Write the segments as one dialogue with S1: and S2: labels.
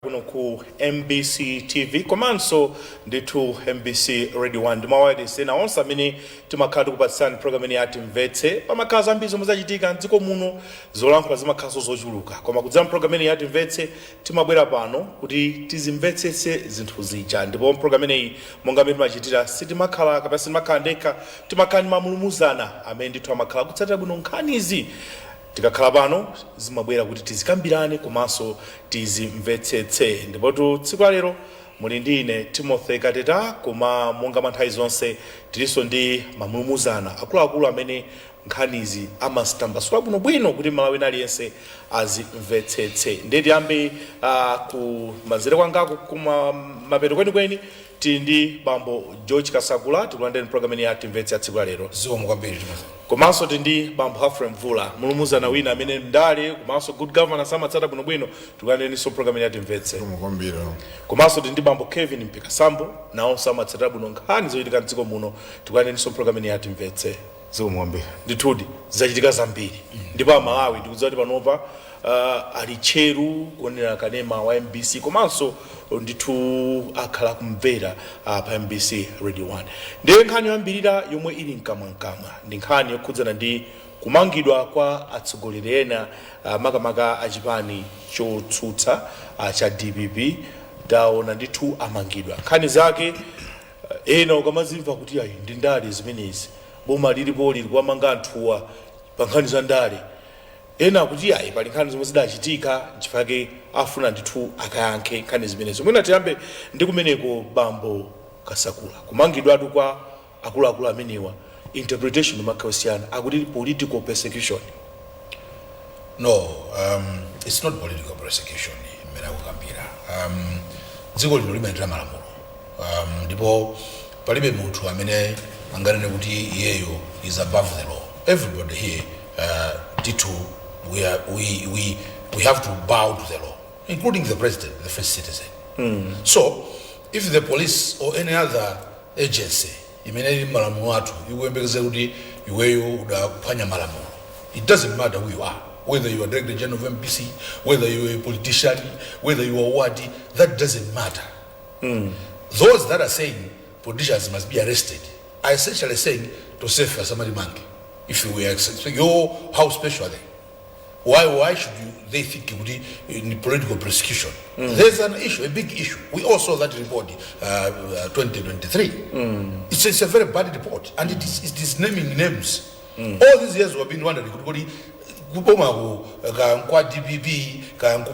S1: kuno ku MBC TV komanso nditu MBC Radio 1 ndimawadi sena onse amene timakhala kupatsani program ya Timvetse pamakhaza ambiri zomwe zachitika mdziko muno zolankhula zimakhaso zochuluka koma kudzera program ya Timvetse timabwera pano kuti tizimvetsetse zinthu zija ndipo program iyi monga amene timachitira sitimakhala kapena sitimakhala ndekha timakhala mamulumuzana amene ndithu amakhala kutsatira bwino nkhanizi tikakhala pano zimabwera kuti tizikambirane komanso tizimvetsetse ndipo tsiku lero muli ndi ine Timothy Kateta koma monga manthawi zonse tilinso ndi mamulumuzana akuluakulu amene nkhanizi amasitambasula bwinobwino kuti Malawi aliyense azimvetsetse ndeti yambe ku manzere kwangako kuma mapeto kwenikweni tili ndi bambo George Kasagula tikulandeni program ya Timvetse tsiku lero
S2: zikomo kwambiri
S1: komanso tili ndi bambo Humphrey Mvula mulumuzana wina amene ndale komanso good governance amatsata bwinobwino tikulandeni so program ya Timvetse
S2: zikomo kwambiri
S1: komanso tili ndi bambo Kevin Mpikasambo nawonso amatsata bwino nkhani zochitika mdziko muno tikulandeni so program ya Timvetse
S2: zikomo kwambiri
S1: ndithudi zachitika zambiri ndipo Malawi ndikudziwa kuti panopa ali cheru kuonera kanema wa MBC komanso ndithu akhala kumvera pa MBC Radio 1 ndiye nkhani yoyambirira yomwe ili mkamwa ndi nkhani yokhudzana ndi kumangidwa kwa atsogoleri ena makamaka achipani chotsutsa cha DPP taona ndithu amangidwa nkhani zake ena ukamazimva kuti ayi ndi ndale zimenezi boma lilipo lili kuwamanga anthuwa pa nkhani za ndale ena kuti ayi pali nkhani zomwe zidachitika chifukwa afuna ndithu akayankhe nkhani zimenezo mwina tiyambe ndi kumeneko bambo Kasagula kumangidwatu kwa akuluakulu amenewa interpretation makhaosiyana akuti political persecution.
S2: No, it's not political persecution mera kukambira dziko lino limaendera malamulo ndipo palibe munthu amene anganene kuti iyeyo is above the law. Everybody here we have to bow to the law, including the president, the first citizen. So if the police or any other agency imeneli malamulo watu iwembekeze kuti iweyo udaphwanya malamulo, it doesn't matter who you are, whether you are director general of MBC, whether you are a politician, whether you are what, that doesn't matter. Those that are saying politicians must be arrested are essentially saying to save somebody monkey. If you were how special are they? Why should they think in political persecution? There's an issue, a big issue. We all saw that report 2023. It's a very bad report, and it is naming names. All these years we have been wondering DPP,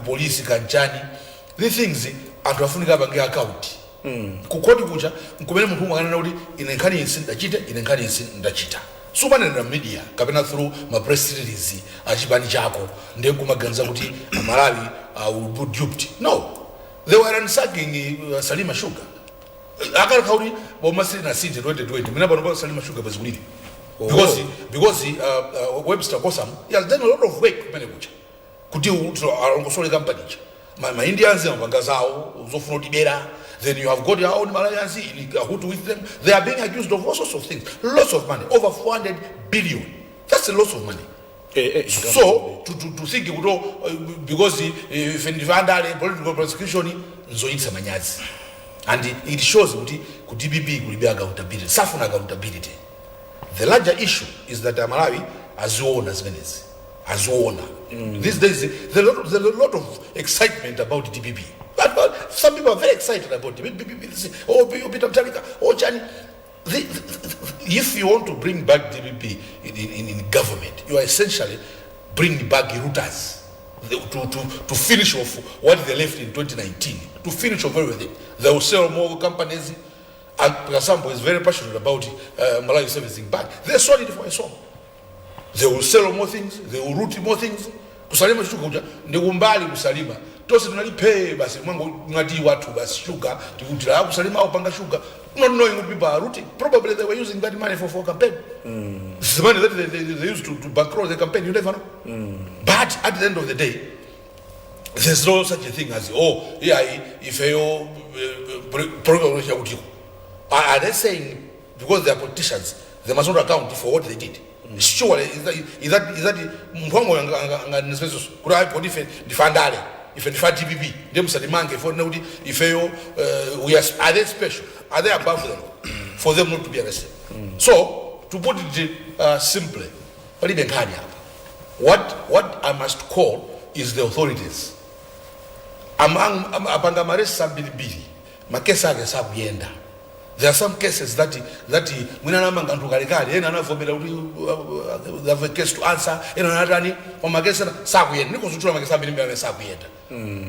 S2: police, these things and wafunika bange account. Kukoti kuja nkumene munthu mwakanena kuti ine nkhani insi ndachita ine nkhani insi ndachita supanena media kapena through ma press release achipani chako ndiye kumaganiza kuti Malawi will be duped. No, they were unsacking Salima Sugar akali kauri bomasiri na city 2020 mina pano Salima Sugar bazulili because Webster Kosam he has done a lot of work kumene kuja kuti alongosole company my Indians amapanga zawo uzofuna utibera. Then you have got your own Malawians in Hutu with them. They are being accused of all sorts of things. Lots of money. Over 400 billion. That's a lot of money. So, to think, because if you under political persecution, it's a manyazi. And it shows that DPP will be accountability. Safuna accountability. The larger issue is that Malawi has owned as many as owner. These days, there's a lot of excitement about DPP. But some people are very excited about it. Oh, Peter Talika, oh, Chani. If you want to bring back DPP in government, you are essentially bringing back routers to finish off what they left in 2019, to finish off everything. They will sell more companies. And Kasambo is very passionate about Malawi Servicing Bank. They sold it for a song. They will sell more things, they will route more things. Kusalima shuka ndikumbali kusalima. Tosi tunalipe basi mwangu ngati watu basi sugar tikutira kusalima upanga sugar not knowing what people are routing. Probably they were using that money for campaign. This is the money that they used to bankroll the campaign. You never know. But at the end of the day, there's no such a thing as if you are they saying because they are politicians they must not account for what they did? Surely is that mpango nga nespeso kura defendale if it's for DPP them salimange for now if are they special, are they above them for them not to be arrested? So to put it simply, what I must call is the authorities. Among Abangamare Sabili, Makesa Sabienda. There are some cases that when I'm going to have a case to answer, in another or Magesa Sabienda, because you Magesa Sabienda.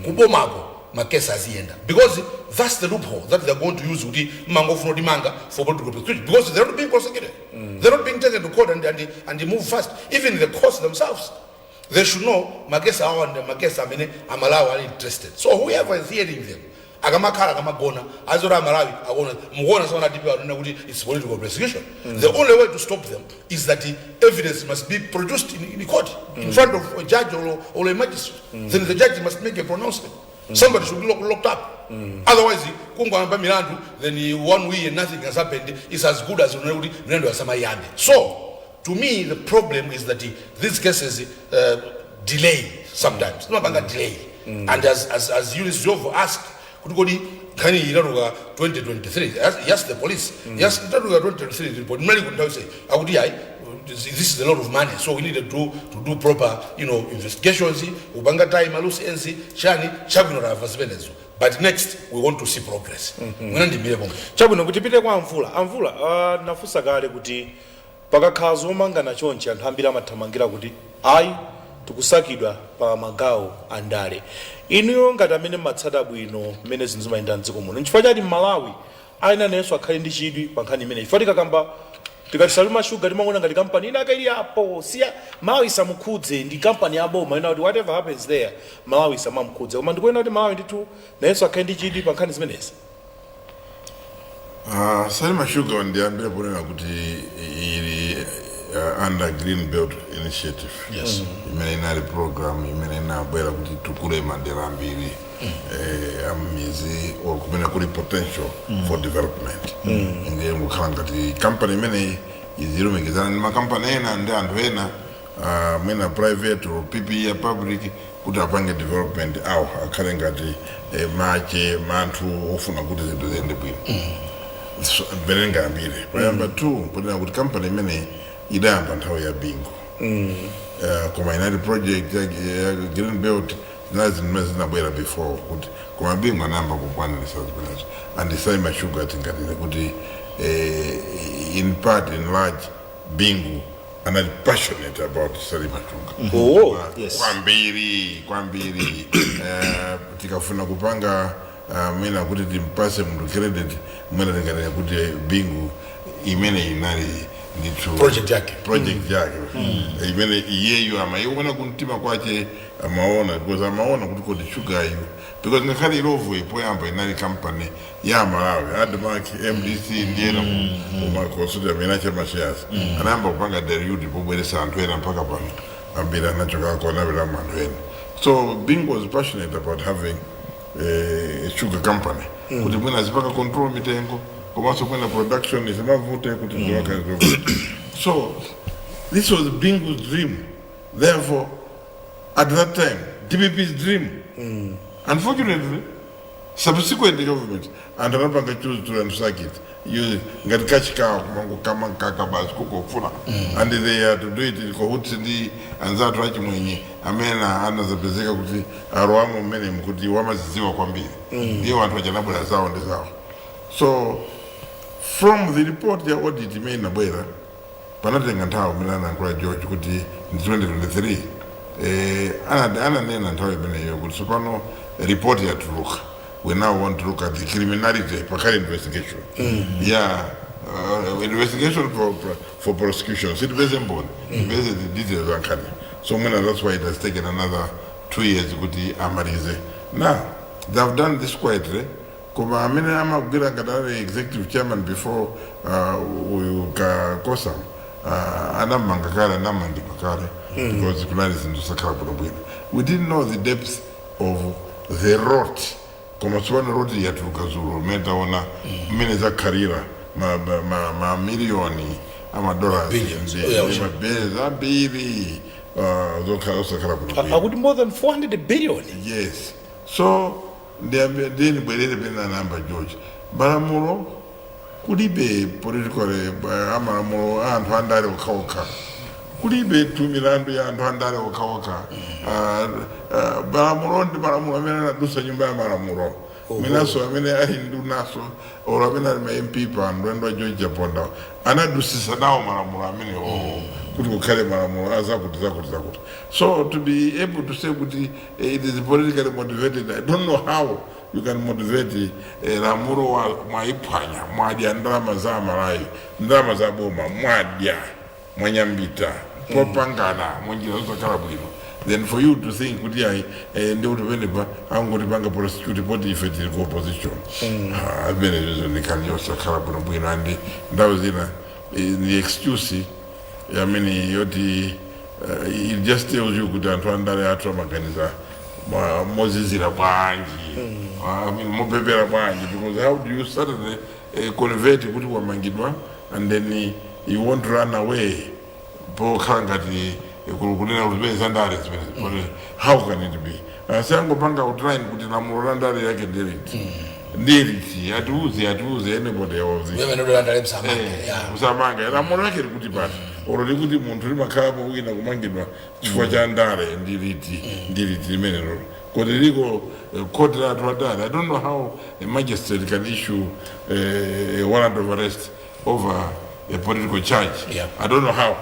S2: Kubomago, Makesa Zienda. Because that's the loophole that they're going to use with the Mango for the manga for political prosecution. Because they're not being prosecuted. They're not being taken to court and they move fast. Even the courts themselves. They should know Magesa and Magesa Malawi are interested. So whoever is hearing them, Agamakara Gamagona, Azora Malawi, I want to it's political persecution. The only way to stop them is that the evidence must be produced in court, in front of a judge or a magistrate. Then the judge must make a pronouncement. Somebody should be locked up. Otherwise, then 1 week and nothing has happened. It's as good as So, to me, the problem is that these cases delay sometimes. No longer delay. And as Eunice Jovo asked, could go 2023? Yes, the police. Yes, 2023 report. Many could say, this is a lot of money, so we need to do proper, investigations. Ubanga time, Malusi NC, Shani, Chabino. But next, we want to see progress.
S1: Chabino, kutipite kwa Amvula, nafusa gale kuti pakakhaza omangana chonchi anthu ambiri amathamangira kuti ayi tikusakidwa pa magawo andale. Inuyo ngati amene matsata bwino mmene zinthu zimayenda mdziko muno, nchifukwa chati Malawi ayina nenso akhale ndi chidwi pa nkhani imeneyi. Chifukwa tikakamba tikati Salima Sugar timaona ngati kampani ina akaili apo siya Malawi isamukhudze ndi kampani yaboma ina kuti whatever happens there Malawi isamamukhudze. Koma ndikuona kuti Malawi ndithu nenso akhale ndi chidwi pa nkhani zimenezi.
S3: Salima Sugar ndiambire ponena kuti ili under Green Belt Initiative.
S2: Yes.
S3: Imene inali program imene inabwera kuti tukule madera ambiri amizi or kumene kuli potential for development. Ndiye mukhala ngati company imene izilumikizana ndi makampani ena ndi anthu ena mwina private or PPE public kuti apange development awo akhale ngati mache manthu ofuna kuti zinthu ziyende bwino. Berenga ambiri. Payamba 2 ponena kuti company imene idayamba nthawi ya bingo. Koma inali project ya Green Belt zinabwera before kuti koma bingo anayamba kukwanirisa zimenezo. And Salima Sugar tingatile kuti in part, in large, bingo and I'm passionate about Salima Sugar.
S1: Oh, yes.
S3: Kwambiri tikafuna kupanga mwina kuti timpase mndu credit mwina tingatile kuti bingo imene inali
S2: project yake
S3: imene iyeyo amayiona kumtima kwache amaona because amaona kuti kodi sugar iyo because ngakhale ilovo ipoyamba inali company ya Malawi Admark MDC ndiyena umakonsulta amene achama shares anayamba kupanga derived pobweresa anthu ena mpaka pano ambiri anachoka kona bila anthu ena. So Bingo was passionate about having a sugar company kuti mwina zipaka control mitengo komanso kwena production is mavute kuti ndiwaka. So this was Bingo's dream. Therefore, at that time, DPP's dream. Unfortunately, subsequent governments and another choose to unsack it. You get catch cow, come and kakabas, cook funa. And they had to do it in Kohutsi and that right when Amena and the Bezeka could Aruamo Menem could you almost zero kwambi. You want to Janabula sound is out. So from the report the audit made in Abuela, Panating and Tao Milan and Cry George could in 2023. Anna Nen and Toy Benayo would Soprano report here to look. We now want to look at the criminality for investigation. Investigation for prosecutions. It was important. Basically, the details are coming. So that's why it has taken another 2 years to go to Amarize. Now, they have done this quietly. Kuma amene amagwira kadari executive chairman before Kosam anamangakala namandikakale because kunali zinto sakala bwino. We didn't know the depth of the rot. Kuma tswana rot ya tukazuru meta ona mene za karira ma milioni ama dollars
S1: I would more than 400 billion.
S3: Yes. So then bwerere pena namba George malamulo kulibe political amalamulo anthu andale okhaokha kulibe milandu ya anthu andale okhaokha malamulo ndi malamulo amene anadusa nyumba ya malamulo minaso amene ali ndunaso olo amene ali ma MP pano a George Ponda anadusisa nawo malamulo amene kuti kukhale malamulo azakuti. So to be able to say kuti it is politically motivated, I don't know how you can motivate lamulo wa mwaipanya mwadya ndalama za Malawi ndalama za boma mwadya mwanyambita popangana mwenjira zosakhala bwino. Then for you to think kuti ndi kuti penepa angoti panga prosecute poti ife tili ku opposition abenezo ndikanyosakhala bwino and ndawo zina the excuse yoti it just tells you kuti anthu andale athu amaganiza mozizira bwanji mopepera bwanji, because how do you suddenly convert kuti wamangidwa and then you want to run away pokhala ngati kunena kuti peza ndale zimene. How can it be? Sangopanga outline kuti lamulo la ndale yake ndiriti atiuze anybody else usamanga lamulo yake likuti pati olo likuti munthu limakhalapo wina kumangidwa chifukwa cha ndale ndiriti limene lolo kodi liko court la anthu adale. I don't know how a magistrate can issue a warrant of arrest over a political charge. I don't know how.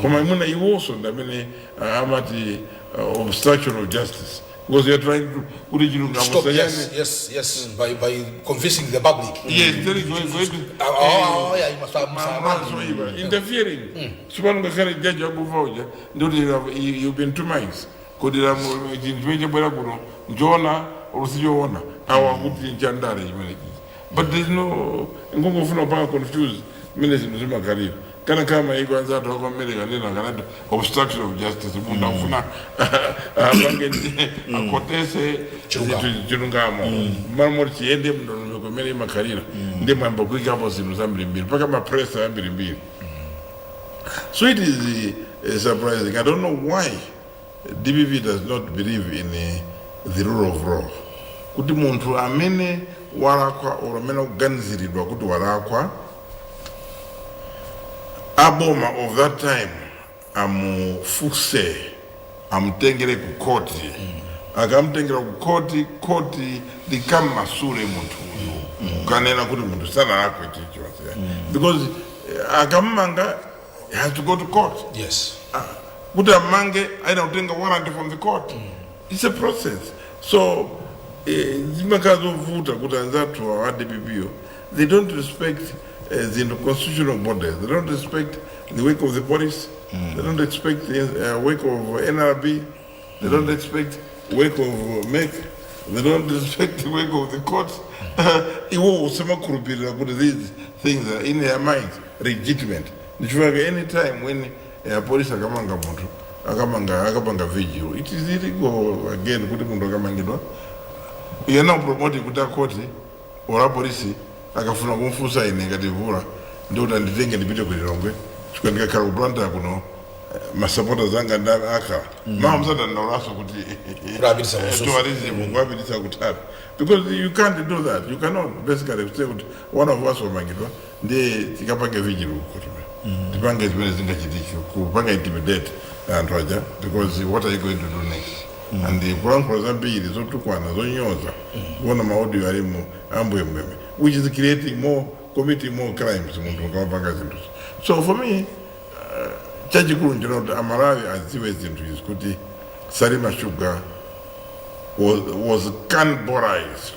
S3: Koma imuna iwoso ndamene amati obstruction of justice, because you are trying to
S2: stop. Yes, by convincing the public.
S3: Yes, you must interfering. Supanga kale judge akuvoja you've been 2 months kodira mujinje bwera kuno njona olusijoona awakuti njandale imene. But there's no ngongofuna panga confuse ministry mzima karibu kana kama iko anza to America nena kana obstruction of justice munda ufuna bange akotese chilungamo mamori chiende mndono komere makarira ndi mwamba kuika hapo zinu za mbili paka mapress ya mbili. So it is surprising. I don't know why DPP does not believe in the rule of law. Kuti muntu amene warakwa oramena kuganiziridwa kuti warakwa aboma of that time amufuse amtengere ku koti akamtengera ku koti likamasule muntu uyu kanena kuti muntu sana akwe chicho because akamanga has to go to court.
S2: Yes.
S3: Kuti amange aina utenga warrant from the court. It's a process. So zimakazovuta kuti anzatu wa DPP they don't respect the constitutional bodies. They don't respect the work of the police. They don't expect the work of NRB. They don't expect the work of MEC. They don't respect the work of the courts. These things are in their minds legitimate. Any time when a police akamanga vigil, it is illegal again. You are not promoting kuta court or a police akafuna kumfusa negative ura ndio nditenge ndipite kulilongwe chikandika karubranda kuno masapota zanga nda aka mzada ndolaso kuti
S2: kurabisa
S3: kutatu, because you can't do that. You cannot basically say one of us wamangidwa ndi tikapange vijilu kutume tipange zimene zingachitiki kupanga intimidate anthu aja, because what are you going to do next? And the kulankhula zambiri zotukwana zonyoza kuona maaudio alimu ambuye mweme, which is creating committing more crimes muntu ngamapanga zinthu. So for me chachikulu nchino Malawi aziwe zinthu izi kuti Salima Sugar was cannibalized,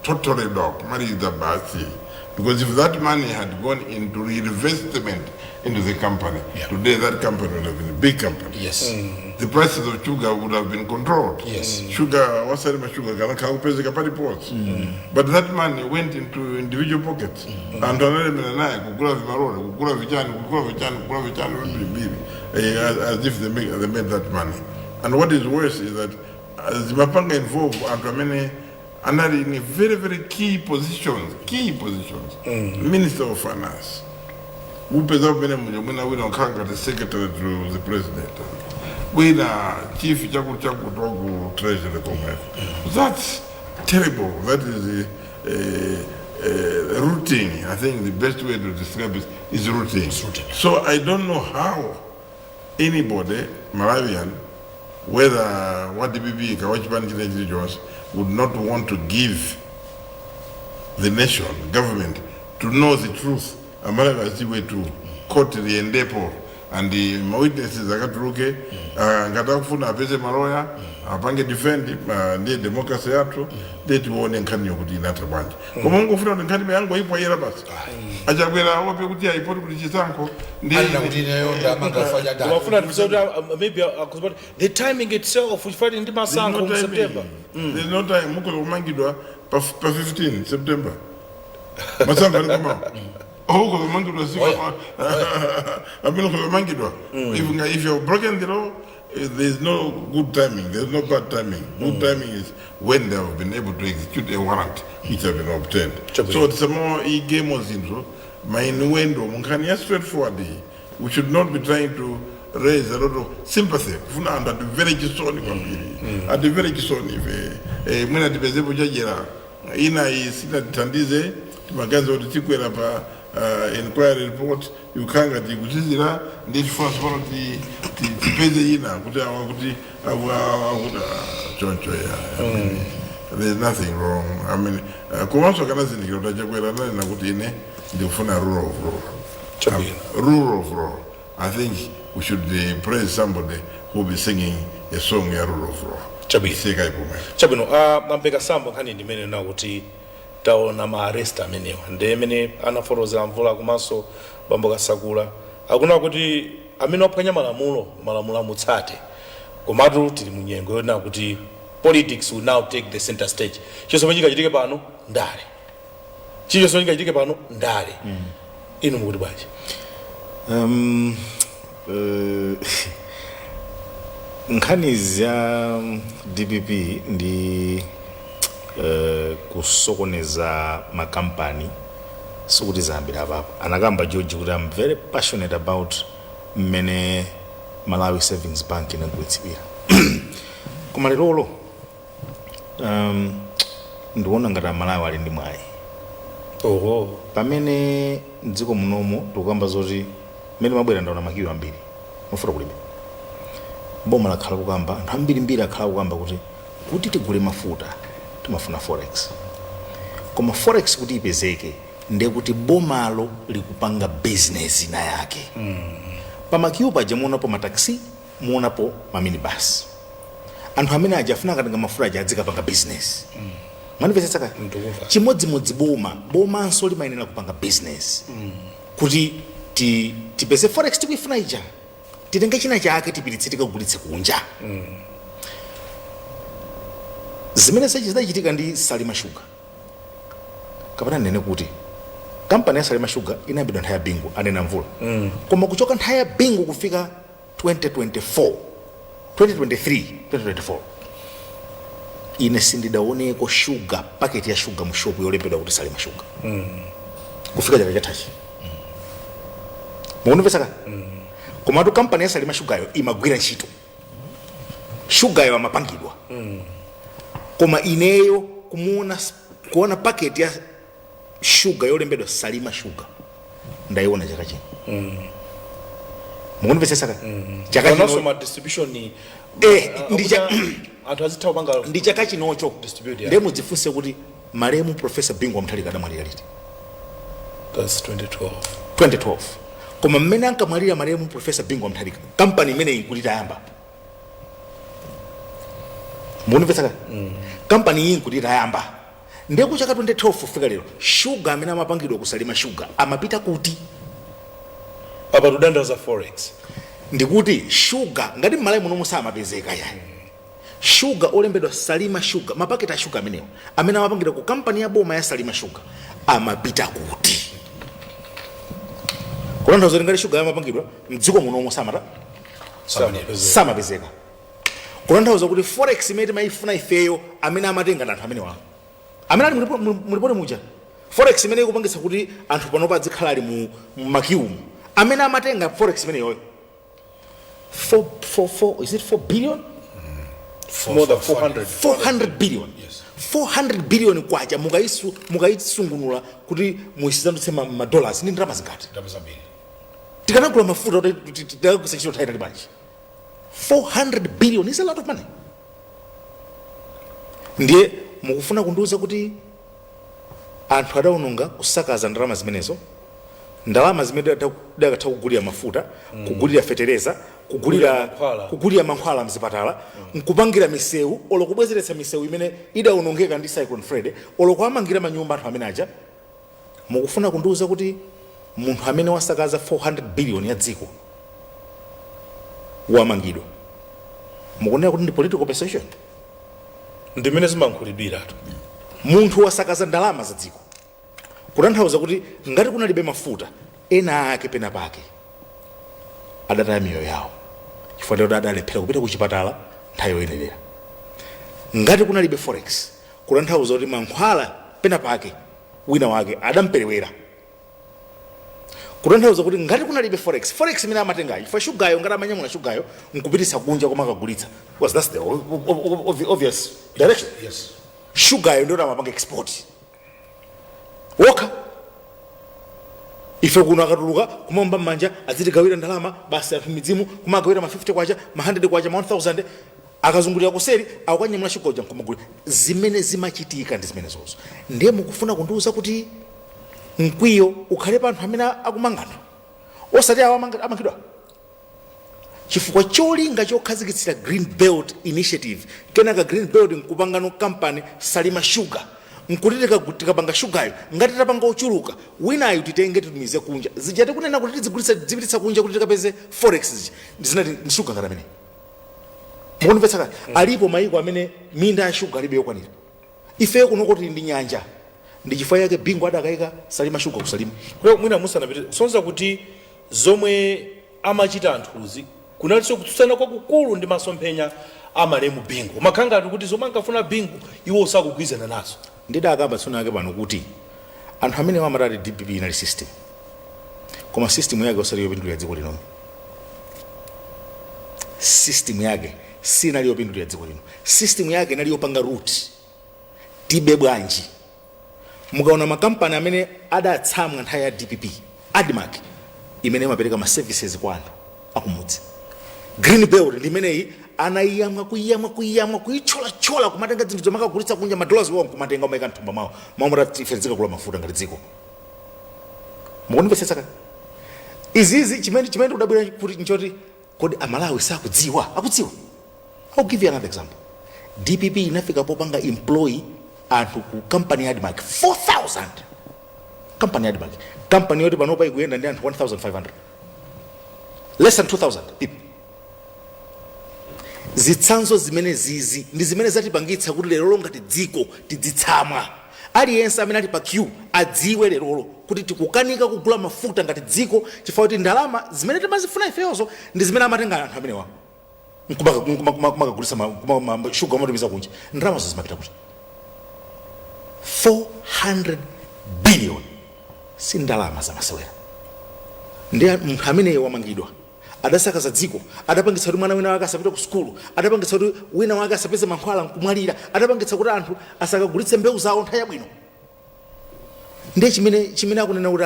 S3: totally married basi. Because if that money had gone into reinvestment into the company, today that company would have been a big company.
S2: Yes.
S3: The prices of sugar would have been controlled.
S2: Yes.
S3: Sugar, what's the sugar? But that money went into individual pockets. And as if they made that money. And what is worse is that Zimapanga involved and in very, very key positions, Minister of Finance, who pays up the secretary to the president. kwina chief chakutoku treasury komweko. That's terrible. That is routine. I think the best way to describe it is routine. So I don't know how anybody, Malawian, whether what the BB individuals would not want to give the nation, government, to know the truth. Malawi is the way to court the endepo and the witnesses akatuluke ngata kufuna apeze maloya apange defend the democracy yathu ndeti wone nkhani yokuti inatha bwanji koma ngofuna kuti nkhani yangu ipo yera basi achakwera wape kuti aipoti kuti chisankho ndi
S2: kuti nayo ndamangafanya data
S1: wafuna maybe the timing itself which fight in masango in September.
S3: There's no time mukolo kumangidwa pa 15 September masango ali kama if you've broken the law, there's no good timing, there's no bad timing. Good timing is when they have been able to execute a warrant which have been obtained. So it's a more game was into my innuendo, straightforward. We should not be trying to raise a lot of sympathy. At the very kisoni, at the very kisoni, when at the Bezebu Jajera, Ina is Tandize, Magazo the Tikwela inquiry report you can't get the Guzizira, this first one of the Pezina, there's nothing wrong. I mean, Kumaso Kanazin, the Funa rule of law. Rule of law. I think we should praise somebody who will be singing a song, a rule of law.
S1: Chabino, Nampeka Sambo Hani Dimene Naguti. Taona maarrest amenewa ndemene anaforoza mvula kumaso bamboka sakula akuna kuti amene waphwanya malamulo mutsate komatu tili munyengo yona kuti politics will now take the center stage chiso manyika chitike pano ndale chiso manyika chitike pano ndale inu mukuti bwaje
S4: nkhani za DPP ndi kusokoneza makampani sukuti zambira apapo anakamba George kuti I'm very passionate about mmene Malawi Savings Bank inagwetsidwira koma lero ndiona ngati Malawi ali ndi mwayi pamene mdziko munomo tikukamba zoti mmene mabwera ndaona makiro ambiri mufuna kulibe boma lakhala kukamba anthu ambirimbiri akhala kukamba kuti tigule mafuta timafuna forex koma forex kuti ipezeke ndiye kuti bomalo likupanga business ina yake pamakiupa jamuonapo mataxi muonapo maminibus anthu amene ajafuna katenga mafuta ajadzika panga business manipesetsaka chimodzimodzi bomanso limayenera kupanga business kuti tipeze forex tikuifuna ija titenge china chake tipititse tikagulitse kunja zimene zidachitika ndi Salima Sugar kapena nene kuti kampani ya Salima Sugar inayambidwa nthawi ya bingu anena mvula koma kuchoka nthawi ya bingu kufika 2023 ine sindidaoneko sugar packet ya sugar mushopu yolembedwa kuti Salima Sugar kufika chaka chathachi muonepesaka komatu kampani ya Salima Sugar yo imagwira ntchito sugar yo amapangidwa koma ineyo kuona packet ya sugar yolembedwa Salima Sugar ndaiona chaka chino muonepesaka chaka chino
S1: also distribution ni
S4: ndi chaka chinocho ndiye mudzifunse kuti malemu Professor Bingwa Mutharika adamwalira liti
S1: that's
S4: 2012 koma mmene ankamwalira malemu Professor Bingwa Mutharika kampani imene inkulita yamba muonepesaka kampani iyi inkulita yamba ndiye kuchaka 2012 kufika lero sugar amene amapangidwa ku Salima Sugar amapita kuti
S1: apa tudanda za forex
S4: ndikuti sugar ngati Malawi muno musamapezeka yani sugar olembedwa Salima Sugar mapaketi a sugar amenewo amene amapangidwa ku kampani ya boma ya Salima Sugar amapita kuti kuna nthawi ngati sugar amapangidwa mdziko muno samapezeka kuna nthawi kuti forex imene timayifuna ifeyo amene amatenga anthu amene wawo amene ali mulipoti muja forex imene ikupangisa kuti anthu panopa adzikhala ali mu makiumu amene amatenga forex imene yoyo is it 4 billion?
S1: More than 400.
S4: 400 billion.
S2: Yes.
S4: 400 billion kwacha mukaisungunula kuti muisizandutse ma dollars ni ndalama zingati.
S2: Ndamazambiri.
S4: Tikanagula mafuta kuti tikakusachiro thaina libanji. 400 billion is a lot of money. Ndiye mukufuna kundiuza kuti anthu adaononga kusakaza ndalama zimenezo, ndalama zimene dakatha kugulira mafuta, kugulira fetereza, kugulira mankhwala mzipatala, nkupangira misewu, olo kubwezeretsa misewu imene idaonongeka ndi Cyclone Freddy, olo kuamangira manyumba anthu amene aja. Mukufuna kundiuza kuti munthu amene wasakaza 400 billion ya dziko wamangidwa. Mukunena kuti ndi political persuasion.
S1: Ndimene zimankhulidwira atu.
S4: Munthu wasakaza ndalama za dziko. Kutanthauza kuti ngati kunalibe mafuta, ena ake pena pake adataya miyoyo yawo. Chifukwa kuti adalephera kupita ku chipatala nthawi yoyenera. Ngati kunalibe forex, kutanthauza kuti mankhwala pena pake wina wake adamperewera. Kutanthauza kuti ngati kunalibe forex imene amatengayo, chifukwa shugayo ngati amanyamula shugayo nkupititsa kunja koma akagulitsa. Because that's the obvious direction.
S2: Yes.
S4: Shugayo ndio amapanga export. Woka ife kuno akatuluka kumomba mmanja azitigawira ndalama basi anthu midzimu kumagawira ma 50 kwacha ma 100 kwacha ma 1000 akazungulira kuseri akanyamula shugoja nkumagula. Zimene zimachitika ndi zimene zozo. Ndiye mukufuna kundiuza kuti mkwiyo ukhale pa anthu amene akumangana osati awo amangidwa. Chifukwa cholinga chokhazikitsira Green Belt Initiative, kenaka Green Belt nkupangano company Salima Sugar, nkuti tikapanga shugayo ngati tapanga ochuluka winayo titenge titumize kunja. Zijate kunena kuti tizigulitsa kunja kuti tikapeze forex zinati ndi shuga ngati amene. Mukumvetsa kale alipo mayiko amene minda ya shuga alibe yokwanira. Ife kuno kuti ndi nyanja ndi chifukwa yake bingu adakayika Salima Sugar kusalima.
S1: Kwa mwina musanapite sonza kuti zomwe amachita anthuzi kunalinso kutsutsana kwakukulu ndi masomphenya amalemu bingu. Makhanga ati kuti zomwe ankafuna bingu iwo osakugwizana nazo.
S4: Ndida akamba tsuna yake pano kuti anthu amene amatati DPP inali system, koma system yake osali yopindulira dziko lino. System yake sinali yopindulira dziko lino. System yake inali yopanga route tibe bwanji. Mukaona makampani amene adatsamwa nthawi ya DPP, Admark imene imapereka ma services kwa anthu akumudzi. Green Belt ndi imeneyi anayiyamwa kuyichola kumatenga zinthu zomwe akagulitsa kunja madollars wao kumatenga omayika mthumba mwawo mamura tifenzeka kula mafuta ngati dziko. Mukunimvetsetsa kale izizi chimene udabwera kuti nchoti kodi amalawi sakudziwa akudziwa. I'll give you another example. DPP inafika popanga employee anthu ku company Admark 4,000. Company Admark, company yoti panopa ikuyenda ndi anthu 1,500, less than 2,000 people. Zitsanzo zimene zizi ndi zimene zatipangitsa kuti lero ngati dziko tidzitsamwa. Aliyense amene ali pa queue adziwe lero kuti tikukanika kugula mafuta ngati dziko chifukwa kuti ndalama zimene timazifuna ifeyozo ndi zimene amatenga anthu amene wawo kumakagulitsa shuga amatumiza kunja. Ndalama zo zimapita kuti 400 billion si ndalama zamasewera. Ndi munthu amene wamangidwa adasakaza dziko, adapangitsa kuti mwana wina wake asapite ku skulu, adapangitsa kuti wina wake asapeze mankhwala nkumwalira, adapangitsa kuti anthu asakagulitse mbewu zawo nthawi yabwino. Ndiye chimene akunena kuti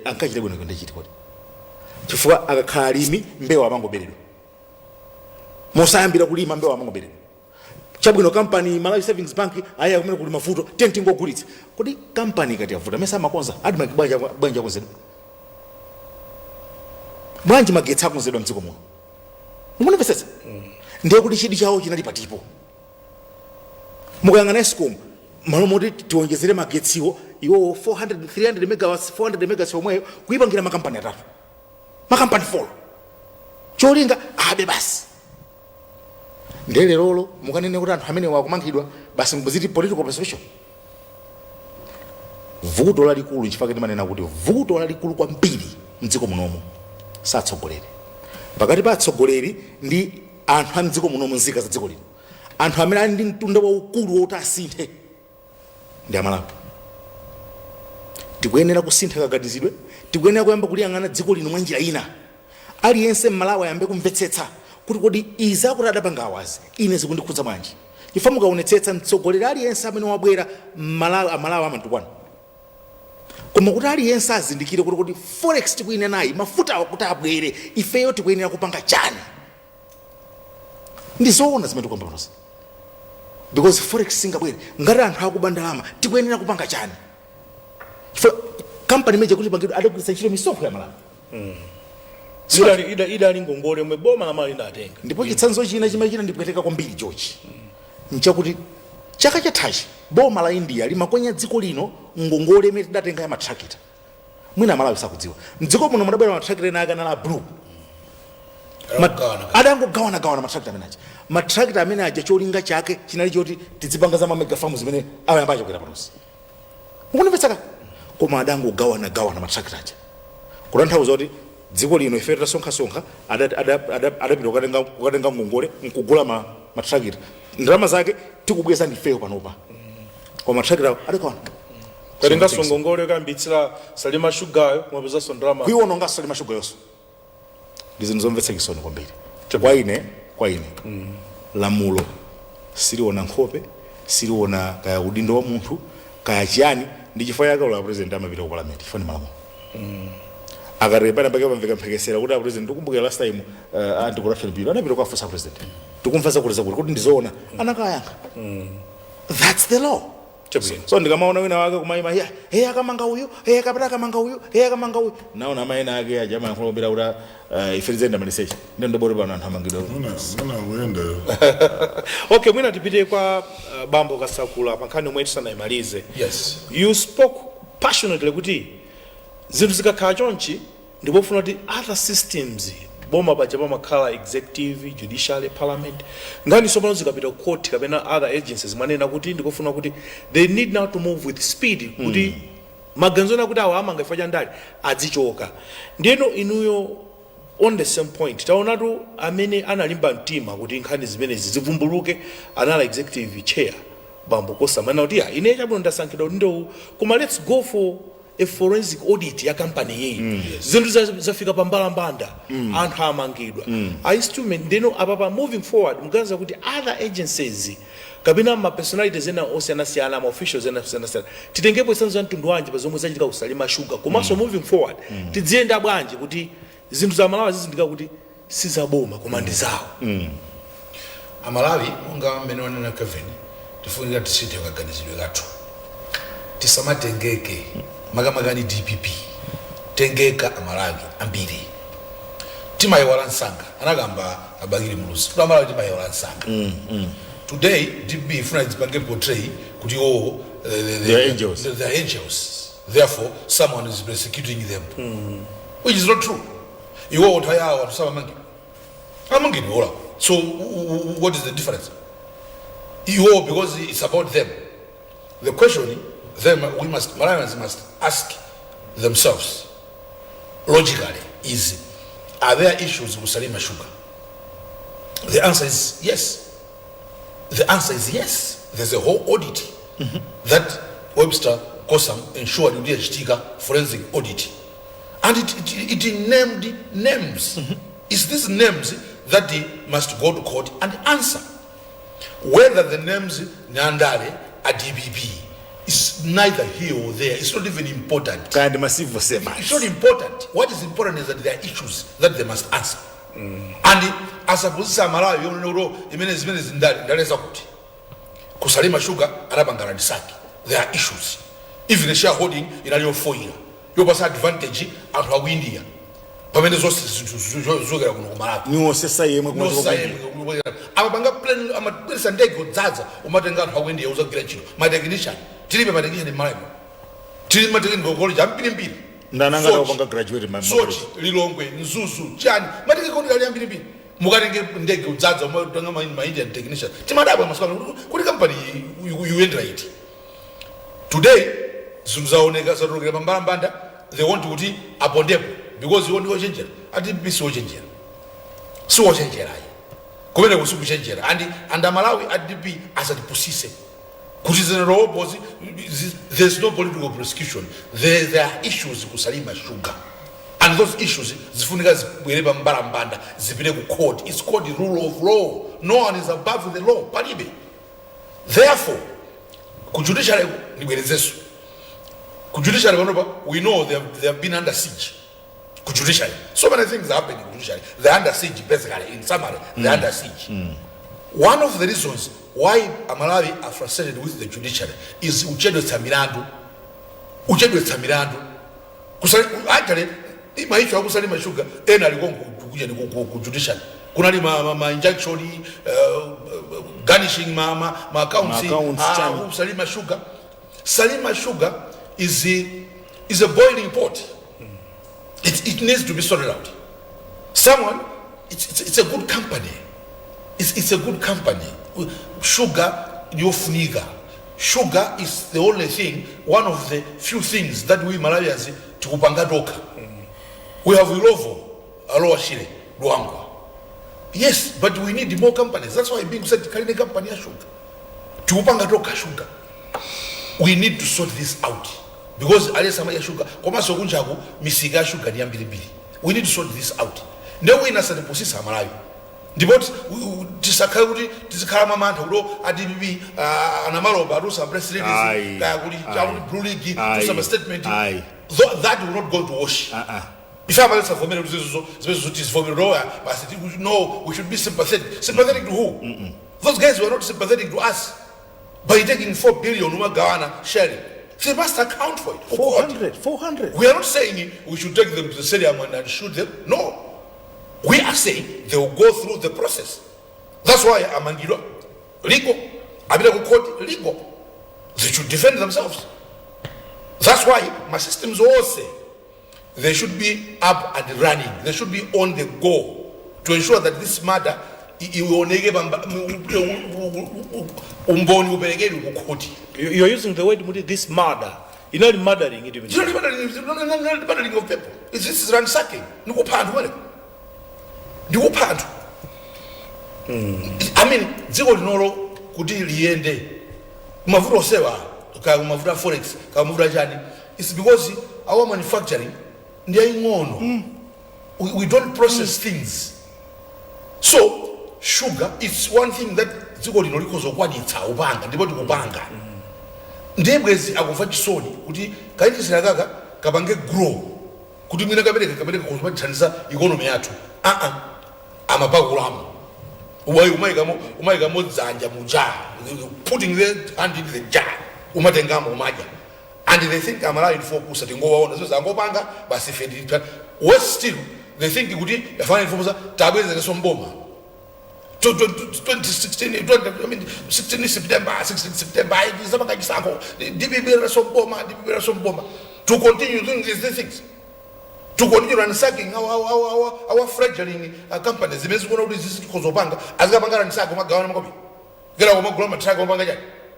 S4: ankachita bwino ndechiti kuti chifukwa akakhala alimi mbewu amangoberedwa, mosayambira kulima mbewu amangoberedwa. Chabwino company Malawi Savings Bank aya kumene kuli mavuto tentingogulitsa. Kodi company ikati yavuta mesa makonza Admark bwanja konzedwa. Bwanji magetsi akonzedwa mdziko muno. Mukumvetsetsa? Ndiye kuti chidi chawo chinali patipo. Mukayang'ana Eskom malo moti tiwonjezere magetsiwo iwo 300 megawatts 400 megawatts omweyo kuipangira makampani atatu. Makampani 4. Cholinga abe basi. Ndiye lero mukanene kuti anthu amene wakumangidwa basi mbuziti political persuasion. Vuto lalikulu chifukwa timanena kuti vuto lalikulu kwambiri mdziko munomu satsogoleri. Pakati pa atsogoleri ndi anthu a mdziko munomu nzika za dziko lino. Anthu amene ali ndi mtunda waukulu woti asinthe ndi Amalawi. Tikuyenera kusintha kaganizidwe, tikuyenera kuyamba kuliyang'ana dziko lino mwa njira ina. aliyense Malawi ayambe kumvetsetsa kuti kodi izakuti adapanga awazi ine zikundikhudza bwanji chifukwa mukaonetsetsa mtsogoleri aliyense amene wabwera Malawi amatukwana koma kuti aliyense azindikire kuti kodi forex tikuyenera nayi mafuta kuti abwere ifeyo tikuyenera kupanga chani ndizoona zimene tikuyamba panozi because forex singabwere ngati anthu akuba ndalama tikuyenera kupanga chani company meje kuti pangidwa adagwiritsa ntchito misonkho ya Malawi
S1: idali ngongole omwe boma la Malawi ndatenga
S4: ndipo chitsanzo china chimachita ndipweteka kwambiri George nchakuti chaka chathachi boma la India limakonya dziko lino ngongole imene tidatenga ya matrakita mwina Malawi sakudziwa mdziko muno mudabwera matrakita ena akanala blue adangogawana matrakita amene aja matrakita amene aja cholinga chake chinali choti tizipanga za mega farms zimene ayamba achokera panosi mukunimvetsaka koma adangogawana matrakita aja kutanthauza kuti dziko lino ife tasonkha adapita kukatenga ngongole nkugula matrakita ndalama zake tikubweza ndifeyo panopa koma matrakita adakawana
S1: katenga ngongole kambitsira Salima Sugar mwapeza ndalama
S4: kuiwononga Salima Sugar yonso ndizinthu zomvetsa chisoni kwambiri kwa ine lamulo siliona nkhope siliona kaya udindo wa munthu kaya chiyani ndi chifukwa yake ula president amapita ku parliament ifani malamulo akarepana pake pamveka mphekesera kuti president tukumbuka last time anti corruption bill anapita kwa force president tukumvaza kuti ndizoona anakayankha that's the law so ndikamaona wina wake kumayima akamanga uyu akapita akamanga uyu naona amayena ake ajama yankhulobera kuti iferizenda maliseche ndendobori pano anthu amangidwa
S1: okay mwina tipite kwa Bambo Kasakula pankhani omwe tisanayimalize.
S2: Yes,
S1: you spoke passionately kuti zinthu zikakhala chonchi ndipofuna kuti other systems boma paja pamakhala executive, judicial, parliament ngani sopano zikapita court kapena other agencies manena kuti ndikufuna kuti they need now to move with speed kuti maganzona kuti awa amanga ifaja ndali adzichoka ndiyeno inuyo on the same point taonatu amene analimba mtima kuti nkhani zimene zivumbuluke anala executive chair Bambo Kosa kuti ine chabwino ndasankhidwa ndo koma let's go for a forensic audit ya company yeyi zinthu zafika pambalambanda anthu amangidwa instrument ndeno apapa moving forward muganza kuti other agencies kapena ma personalities ena osiyanasiyana ma officials ena osiyanasiyana titengepo isanzo za mtundu wanji pa zomwe zachitika ku Salima Sugar komanso moving forward tidziyenda bwanji kuti zinthu za Malawi zizindika kuti sizaboma koma ndi zawo
S2: Amalawi unga mmene wanena Kevin tifunika tisite kaganizidwe kathu tisamatengeke makamagani DPP tengeka Amalawi ambiri timayiwala nsanga anagamba abagiri mulusi kuti Amalawi timayiwala nsanga today DPP ifuna zipange portray kuti
S4: they're angels.
S2: They're angels, therefore someone is persecuting them which is not true. You won't hire or some amangini ola. So what is the difference? You because it's about them. The question Malawians must ask themselves logically is, are there issues with Salima Sugar? The answer is yes. The answer is yes. There's a whole audit that Webster Kosam ensured would be a forensic audit. And it named names. It's these names that they must go to court and answer. Whether the names Nyandale or DPP is neither here or there. It's not even important. It's not important. What is important is that there are issues that they must answer. And as a position Malawi, Salima Sugar, Arabangara Saki, there are issues. Even the shareholding in a 4 year, you pass advantage out of India.
S4: No say
S2: abanga plan amapesa ndege dzaza umatenga anthu akuindia uzagwira ntchito matechnician tilibe matechnician Malawi tili matechnician ngokolo jambiri
S4: ndananga kupanga graduate
S2: sochi lilongwe nzuzu chani matechnician ali ambiri mukatenge ndege udzaza umatenga ma Indian technician timadabwa maswala kuti company you end right today zimzaoneka satokera pambalambanda they want kuti apondepo because you want to change ati biso change so change kumene kusukuchenjera and Malawi ADP as a pusise there's no political prosecution. There are issues with Salima Sugar and and those issues zifunika zibwere pambalambanda zipite ku court. It's called the rule of law. No one is above the law. Palibe. Therefore, ku judiciary nibwerezeso. Ku judiciary we know they have been under siege. Ku judiciary. So many things are happening in judiciary. They're under siege basically. In summary, they're under siege. One of the reasons why Malawi are frustrated with the judiciary is uchedwe tsamirandu. Actually, maisha yakusalima sugar ena alikuwa kuja ni ku judiciary. Kuna ni ma injunction garnishing ma accounts salima sugar. Salima sugar is a boiling pot. It needs to be sorted out. Someone, it's a good company. It's a good company. Sugar, yofuniga. Sugar is the only thing, one of the few things that we Malawians tukupanga doka. We have Ilovo, Aloha Shire, Luangwa. Yes, but we need more companies. That's why being said Karine company ya sugar. Tukupanga doka sugar. We need to sort this out. Because aliyesama ya sugar, koma sokunjaku misiga sugar ni ambilibili. We need to sort this out. Now we nasa deposisa Malawi. Dibot tisakauri tisikama manta ulo adibibi anamalo barusa press release kaguli bruligi to some statement that will not go to wash. If I'm also for me no, we should be sympathetic. Sympathetic to who? Those guys were not sympathetic to us by taking 4 billion Gawana sharing. They must account for it. 400. We are not saying we should take them to the stadium and shoot them. No. We are saying they will go through the process. That's why Amangilo, legal, Abidago court, legal. They should defend themselves. That's why my systems all say they should be up and running. They should be on the go to ensure that this matter you're
S1: using the word this murder. You're not murdering it.
S2: It's not murdering of people. This is ransacking. I mean, ziko linolo kuti liende mavuto sewa ka mavuto forex ka mavuto jani. It's because our manufacturing ndiye ngono. We don't process things. So sugar is one thing that ziko linolo kozo kwaditsa ubanga ndipo tikupanga. Ndebwezi akufa chisoni kuti kaiti sinakaka kabange grow kuti mwina kabereka kozo thandiza economy yathu. Amapakulamu. Umaigamo zanja muja, putting the hand in the jar, umatengamo maja. And they think I'm allowed to focus at Ngoa on the Zangopanga, but if worse still, they think it would be a fine focus, Tabes and some bomber. 2016, 16 September, 16 September, to continue doing these things. To continue ransacking our fracturing companies.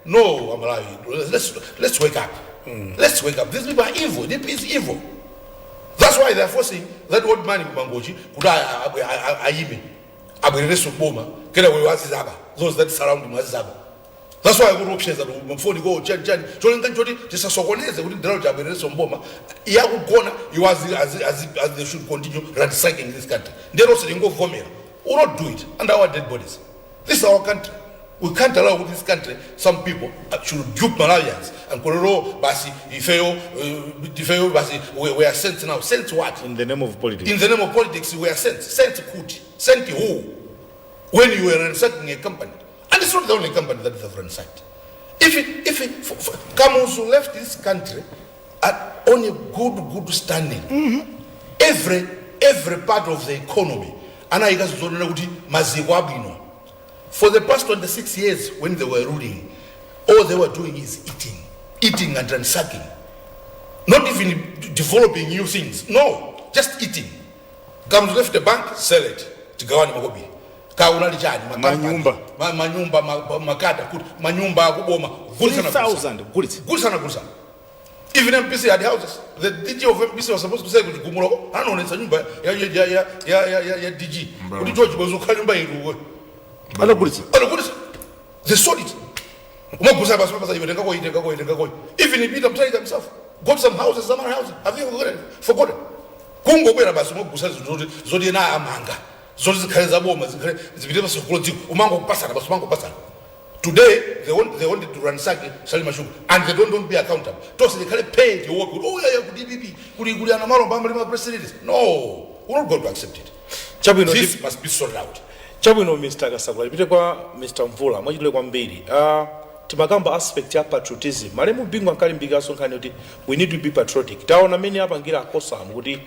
S2: No, let's wake up. Let's wake up. These people are evil. This is evil. That's why they're forcing that old man in Bangoji, those that surround him. That's why I would options that before you go, just a soconese wouldn't draw Jabber some bomber. You as they should continue ransacking this country. They're also in go for me. We will not do it under our dead bodies. This is our country. We can't allow this country, some people should dupe Malawians and Kororo, Basi, Ifeo, Basi, we are sent now. Sent what?
S4: In the name of politics.
S2: In the name of politics, we are sent. Sent Kuti. Sent who? When you were ransacking a company. And it's not the only company that is a ransacked. If Kamuzu left this country on a good standing, every part of the economy, for the past 26 years when they were ruling, all they were doing is eating and ransacking. Not even developing new things. No, just eating. Kamuzu left the bank, sell it to Gawani Magobi.
S4: Manyumba
S2: makata manyumba kuboma 3,000 even MPC had houses. The DG of MPC was supposed to say kuti kumuro anonetsa nyumba ya DG kuti George bazuka nyumba iruwe
S4: alagulitsa
S2: they sold it umagusa basi basa ivenga koi even if Peter Mtai himself got some houses, have you forgotten? kungobwera basi mogusa zoti ena amanga zoti zikhale zaboma zikhale zipite pasokolo dziko umangopasana basi umangopasana. Today they want to ransack Salima Sugar and they don't be accountable. Tosi they can't pay your work. Oh yeah, good DPP, good Anamaro Bamba president. No, we're not going to accept it. This must be sorted out.
S1: Chabwino Mr. Gasagwa, bite kwa Mr. Mvula, mwajile kwa mbili. Timagamba aspect ya patriotism. Maremu bingwa nkali mbiga sonkani uti, we need to be patriotic. Taona meni hapa ngira akosa amuti.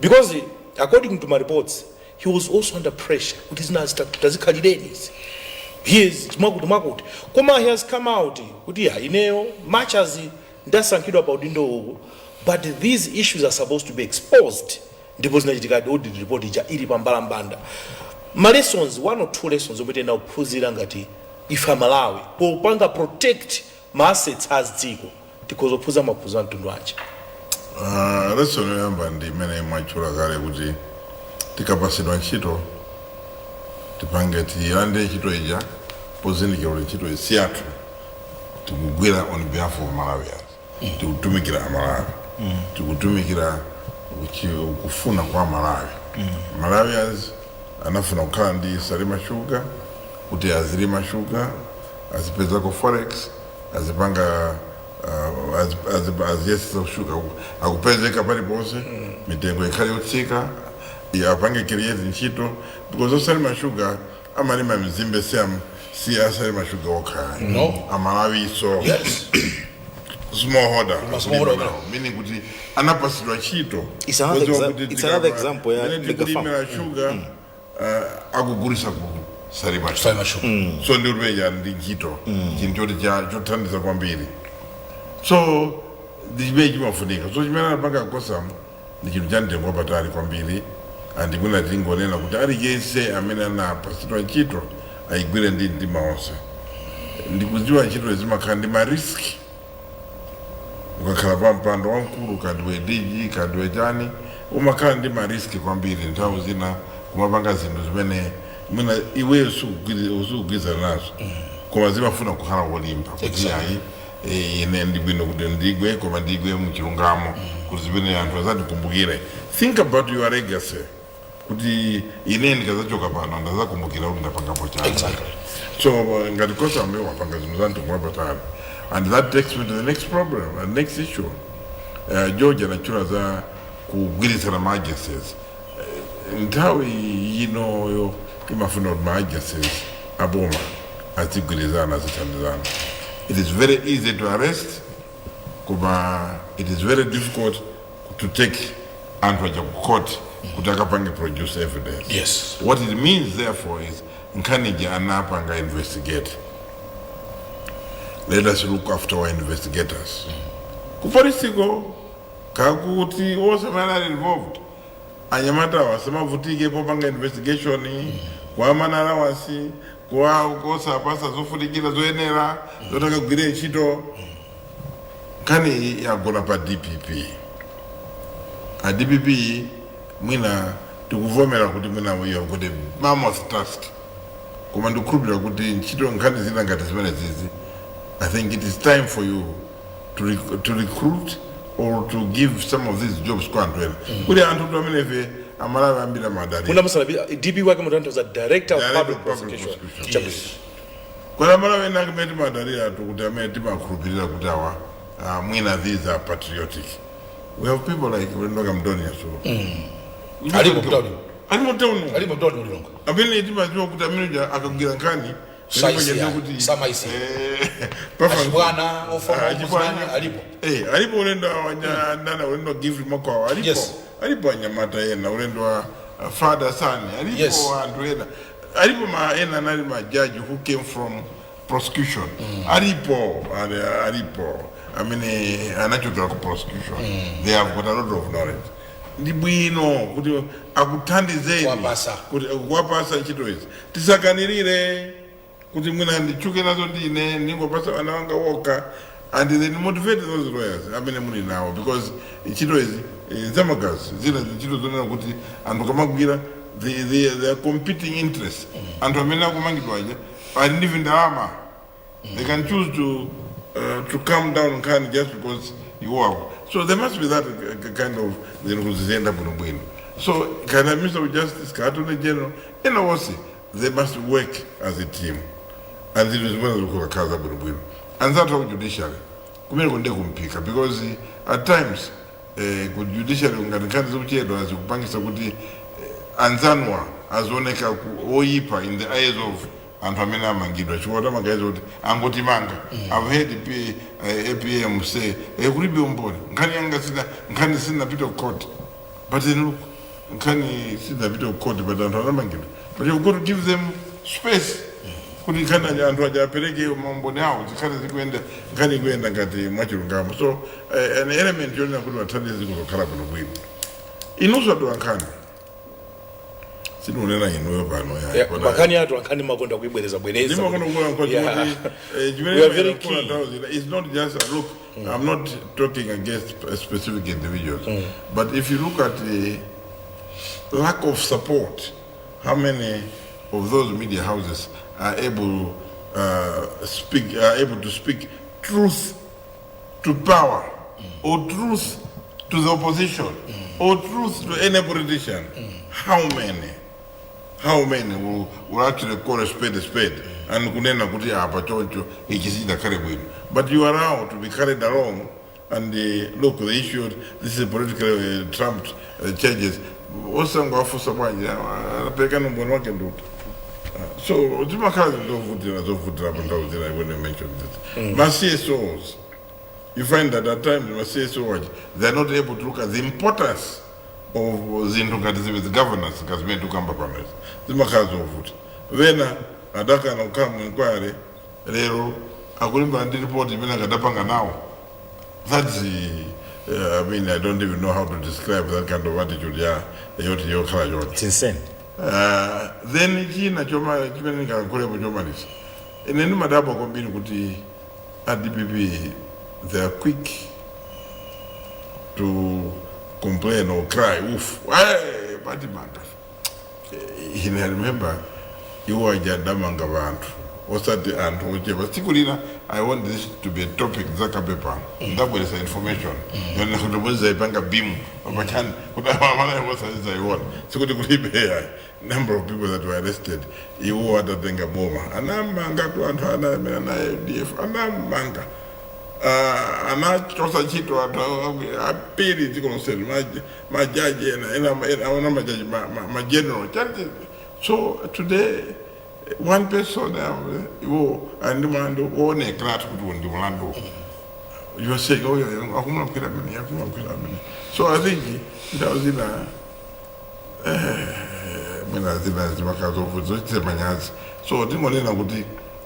S1: Because according to my reports, he was also under pressure. Kutizina tazikalidenis. He is Kuma he has come out, much as ndasankidwa about indo, but these issues are supposed to be exposed. Audit report iri pambalambanda. My lessons, 1 or 2 lessons now ngati if I'm Malawi, popanga protect my assets as ziko because opuza mapuza ntundu acha.
S3: Lesson yamba ndi mene mwachula gare kuti tikapasidwa ntchito tipange tiyande ntchito ija pozindikira kuti ntchito isiyathu tikugwira on behalf of Malawians, tikutumikira Malawi, tikutumikira kufuna kwa Malawi. Malawians anafuna kukhala ndi Salima Sugar kuti azilima sugar, azipeza ko forex, azipanga aziyesa sugar akupezeka pali pose mitengo ikhali yotsika apange create ntchito because Salima Sugar amalima mzimbe si Salima Sugar okha.
S2: No.
S3: Amalawi so
S2: yes.
S3: Smallholder, meaning kuti anapasidwa ntchito.
S4: It's another example ya legal farm.
S3: Sugar akugulisa ku Salima Sugar. So ndio beja ndi ntchito chintu chothandiza kwambiri. So ndibeji mafunika. So chimene anapanga kosa ndi chinthu chantengo patali kwambiri and kuna tingonena kuti ali yese amene anapasidwa ntchito aigwire ndi mtima wonse. Ndikudziwa ntchito zimakhala ndi ma risk. Ukakhala pa mpando wamkulu kandiwe DG kandiwe chani umakhala ndi ma risk kwambiri nthawi zina kumapanga zinthu zimene mwina iwe usugwiza nazo koma zimafuna kukhala wolimba kuti ayi ine ndibwino kuti ndigwe koma ndigwe muchilungamo kuti zimene anthu azandikumbukire. Think about your legacy kuti ine ndikazachoka pano ndazakumbukira kuti ndapangapo chani.
S2: Exactly.
S3: So ngati kosa amene wapanga zinthu zanthu patali. And that takes me to the next problem, the next issue. Georgia nachura za kugwirisana ma agencies. Ntawi imafuna ma agencies aboma azigwirizana azithandizana. It is very easy to arrest, kuba it is very difficult to take anthu aja ku court kuti akapange produce evidence.
S2: Yes.
S3: What it means therefore is nkanija anapanga investigate. Let us look after our investigators. Kuparisiko kakuti also manali involved. Anyamata wasema vutike popanga investigation kwa manala wasi kwa ukosa pasa zofunikira zoenera zotaka kugwira ntchito kani yagona pa DPP. A DPP mwina tikuvomera kuti mwina wiyo kuti mammoth task. Koma ndikukhulupirira kuti ntchito nkhani zina ngati zimene zizi I think it is time for you to recruit or to give some of these jobs kwa anthu ena. Kuli anthu tuamenefe Amalawi ambira madari.
S1: Kuna masala DP wake mutanto za director of public prosecution.
S3: Yes. Kwa Amalawi ena kumeti madari atu kuti ameti makhulupirira kuti awa mwina these are patriotic. We have people like Rendoga Mdoni so.
S2: Alipo Mdoni. Alipo Mdoni ulonga.
S3: Abene itima jua kuti ameneja akakugira nkani
S2: sama isi Bwana alipo
S3: alipo urendo wanyandana urendo give moko alipo alipo anyamata yena urendo father son alipo andu yena alipo ena nali majaji who came from prosecution alipo I mean anachotoka ku prosecution they have got a lot of knowledge ndibwino kuti akuthandizeni kuti kwapasa ntchito izi tisakanirire kuti mwina ndichuke nazo ndine ningopasa vana vanga woka and then motivate those lawyers amene muli nawo because ntchito izi zamagazi zina ntchito zonena kuti anthu kamagwira they are competing interests anthu amene akumangidwa aja ali ndi ndalama they can choose to calm down nkhani just because So there must be that kind of zenda bwino. So can I Minister of Justice, Attorney General, they must work as a team. And this is one of the kaza bwino. And that's how judiciary. Because at times judiciary unganikana zokuchedwa azikupangisa kuti anzanwa azoneka oyipa in the eyes of anthu amene amangidwa chikuti amagayiza kuti angoti manga. I've heard APM say kulibe umboni nkhani yanga nkhani sinapita court, but then look nkhani sinapita court but anthu amangidwa, but you've got to give them space kuti nkhani anthu ajapereke maumboni awo zikhale zikuenda nkhani kuenda ngati mwachilungamo. So an element yonena kuti wathandizi kuzokhala bwino bwino inuswa tu nkhani sinunena inuyo pano ya
S1: makani atu ankani makonda kuibwereza bwereza.
S3: We are very key. It's not just look. I'm not talking against specific individuals, but if you look at the lack of support, how many of those media houses are able to speak truth to power, or truth to the opposition, or truth to any politician? How many will actually call a spade and kunena kuti apa chocho ichizida kare bwino? But you are now to be carried along and look, the issue, this is politically trumped changes. Osango afusa bwanje anapekana mbona wake ndoto. So timakazi ndovutra bandawuzira when I mentioned this. My CSOs, you find that at times my CSOs, they are not able to look at the importance of the governance kazime tukamba pameza zimakazi ovuta vena adaka na ukamu inquiry lero akulimba ndi report imene kadapanga nawo. That's I mean, I don't even know how to describe that kind of attitude yoti yokhala yoti.
S4: It's insane.
S3: Then china choma chimene ngakule chomalisa ineni madabo kombini kuti DPP they are quick to complain or cry, oof, why, badi manga. I remember you were jadamanga bantu. What's that the ant? Particularly, I want this to be a topic Zaka Bepa. That was information. When the was a bank of beam, but can what I was I want. So could be number of people that were arrested. You were the Benga Boma. And I'm manga to Antana and IDF and I'm manga. Anachosa chito apili tikoloseli my judge and my general. So today one person and demand one a class would do Lando. You are saying, oh, yeah, so I think that was in so the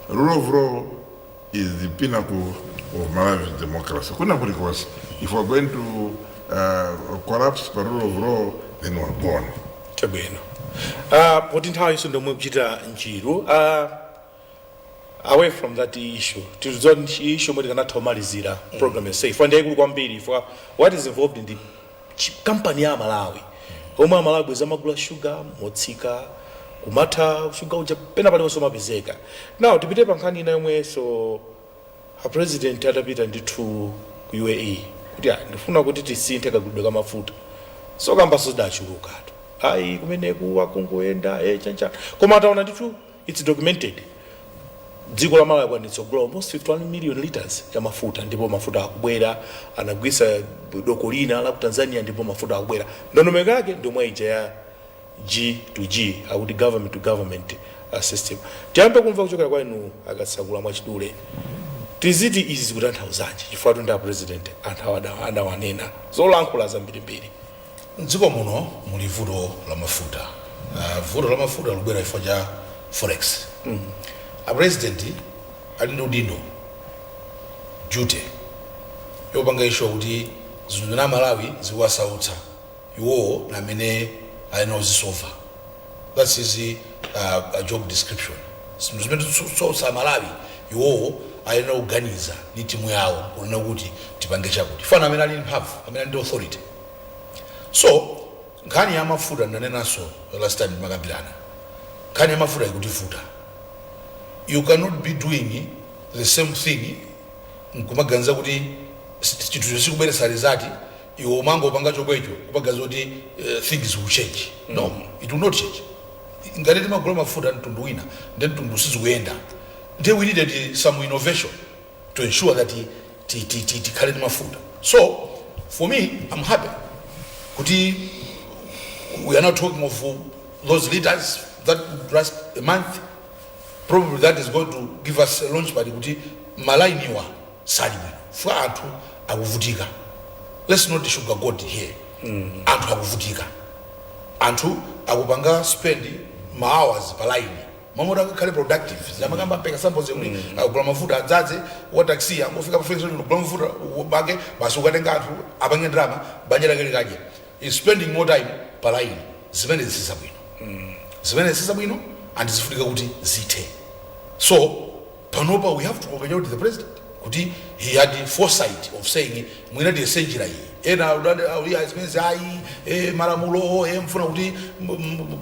S3: rule of law is the pinnacle of Malawi's democracy. If we're going to collapse the rule of law, then we're gone.
S1: Away from that issue, to the issue we cannot tomalizira program is safe. One day we will be for what is involved in the company ya Malawi. Homa Malawi is amagula sugar, motsika, kumata sugar ujapenda pale wasoma bizeka. Now to be there pankani na mwe so a president atapita nditu UAE. Kutia ndifuna kuti tisinteka kudoka mafuta. So kamba soda chuluka. Ai kumene kuwa kungoenda chancha. Koma ataona nditu it's documented. Dziko la Malawi kwanitsogula almost 51 million liters ya mafuta ndipo mafuta akubwera anagwisa doko lina la Tanzania ndipo mafuta akubwera ndondomeko yake ndio mwaija ya G2G au the government to government system. Tiyambe kumva kuchokera kwanu akatsagula mwachidule tiziti izi kutanthauzaje chifukwa tunda president anthu wanena zolankhula zambirimbiri.
S2: Mdziko muno muli vuto la mafuta. Vuto la mafuta lubwera chifukwa cha forex. A president alino dino jute yopanga isho kuti zinthu na Malawi ziwasautsa iwo na mene alino zisolva. That is a job description. Zimene zisoutsa Malawi iwo alino kuganiza ndi timu yawo kunena kuti tipange chakuti fana amene ali mphamvu amene ndi authority. So nkhani ya mafuta ndanenaso last time makambirana nkhani ya mafuta ikutivuta. You cannot be doing the same thing nkumaganiza kuti chinthu chikubweretsa result iwo mango panga chokwecho kupanga zoti things will change. No, it will not change. Ngati timagula mafuta mtundu wina then mtundu sizikuyenda. Then we needed some innovation to ensure that tikhale ndi mafuta. So for me, I'm happy kuti we are not talking of those leaders that last a month. Probably that is going to give us a launch pad kuti malainiwa sali bwino for anthu akuvutika. Let's not sugarcoat here. Anthu akuvutika, anthu akupanga spend ma hours pa line mamoto akakhale productive. Zamakamba peka samples kuti akugula mafuta adzaze wa taxi angofika pa freezer kugula mafuta ubake basi ukatenga anthu apange drama banja lake likaje. Is spending more time pa line. Zimene zisisa bwino and zifunika kuti zithe. So panopa we have to congratulate the president kuti he had the foresight of saying mwina de senjira hii ena ulia expense hai maramulo mfuna kuti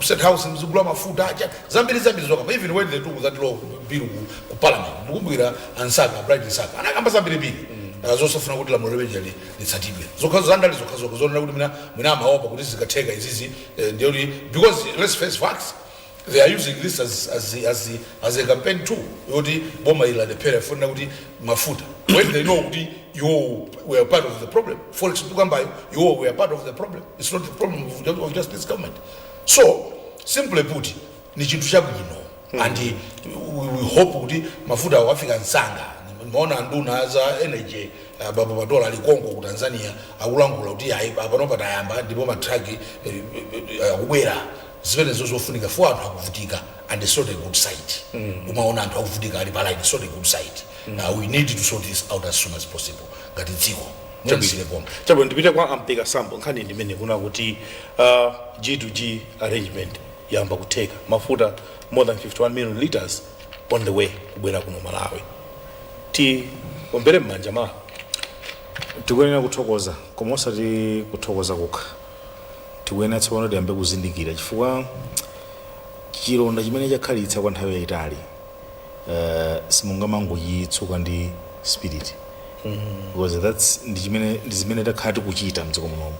S2: set house mzugula mafuta acha zambiri zoka even when they took that law bill ku parliament mukumbira ansaka bright saka anakamba zambiri bili azosafuna kuti la morebeja litsatidwe zokhazo zandali zokhazo zona kuti mwina amaopa kuti zikatheka izizi ndio because let's face facts. They are using this as a campaign tool. Yoti boma ila de pere funa kuti mafuta. When they know kuti you were part of the problem. For example, you were part of the problem. It's not the problem of just this government. So simply put, ni chintu cha bwino. And we hope kuti mafuta wafika nsanga. Mbona nduna za energy baba dola likongo ku Tanzania akulangula kuti apanopa tayamba ndipo matraki akubwera. Zimene zofunika for anthu akuvutika and it's not a good sight. Umaona anthu akuvutika ali palaini, it's not a good sight. We need to sort this out as soon as possible. Ngati dziko
S1: Chabu ndipita kwa ampeka sample nkhani ndimene kuna kuti G2G arrangement yamba kuteka mafuta more than 51 million liters on the way kubwera kuno Malawi. Ombere mmanja ma
S4: tikuyenera kuthokoza koma osati kuthokoza kokha. Tikuyenera tsopano tiyambe kuzindikira chifukwa chilonda chimene chakhalitsa kwa nthawi yayitali simungamangochitsuka ndi spirit. Because that's ndi zimene takhala kuchita mdziko munomu.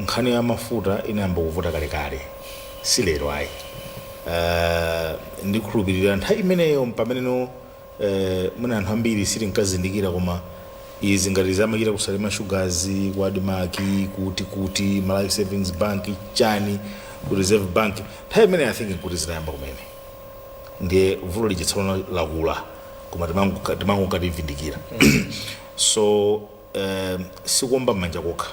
S4: Nkhani ya mafuta inayamba kuvuta kalekale si lero ayi. Ndikhulupirira nthawi imeneyo pameneno muna anthu ambiri sitinkazindikira koma izi ngati zamakira kusalima shugazi kwa dimaki kuti Malawi Savings Bank chani ku Reserve Bank nthawi imene I think kuti zinayamba kumene ndiye vulo lijitsona lakula koma timangu kativindikira. So sikomba mmanja kokha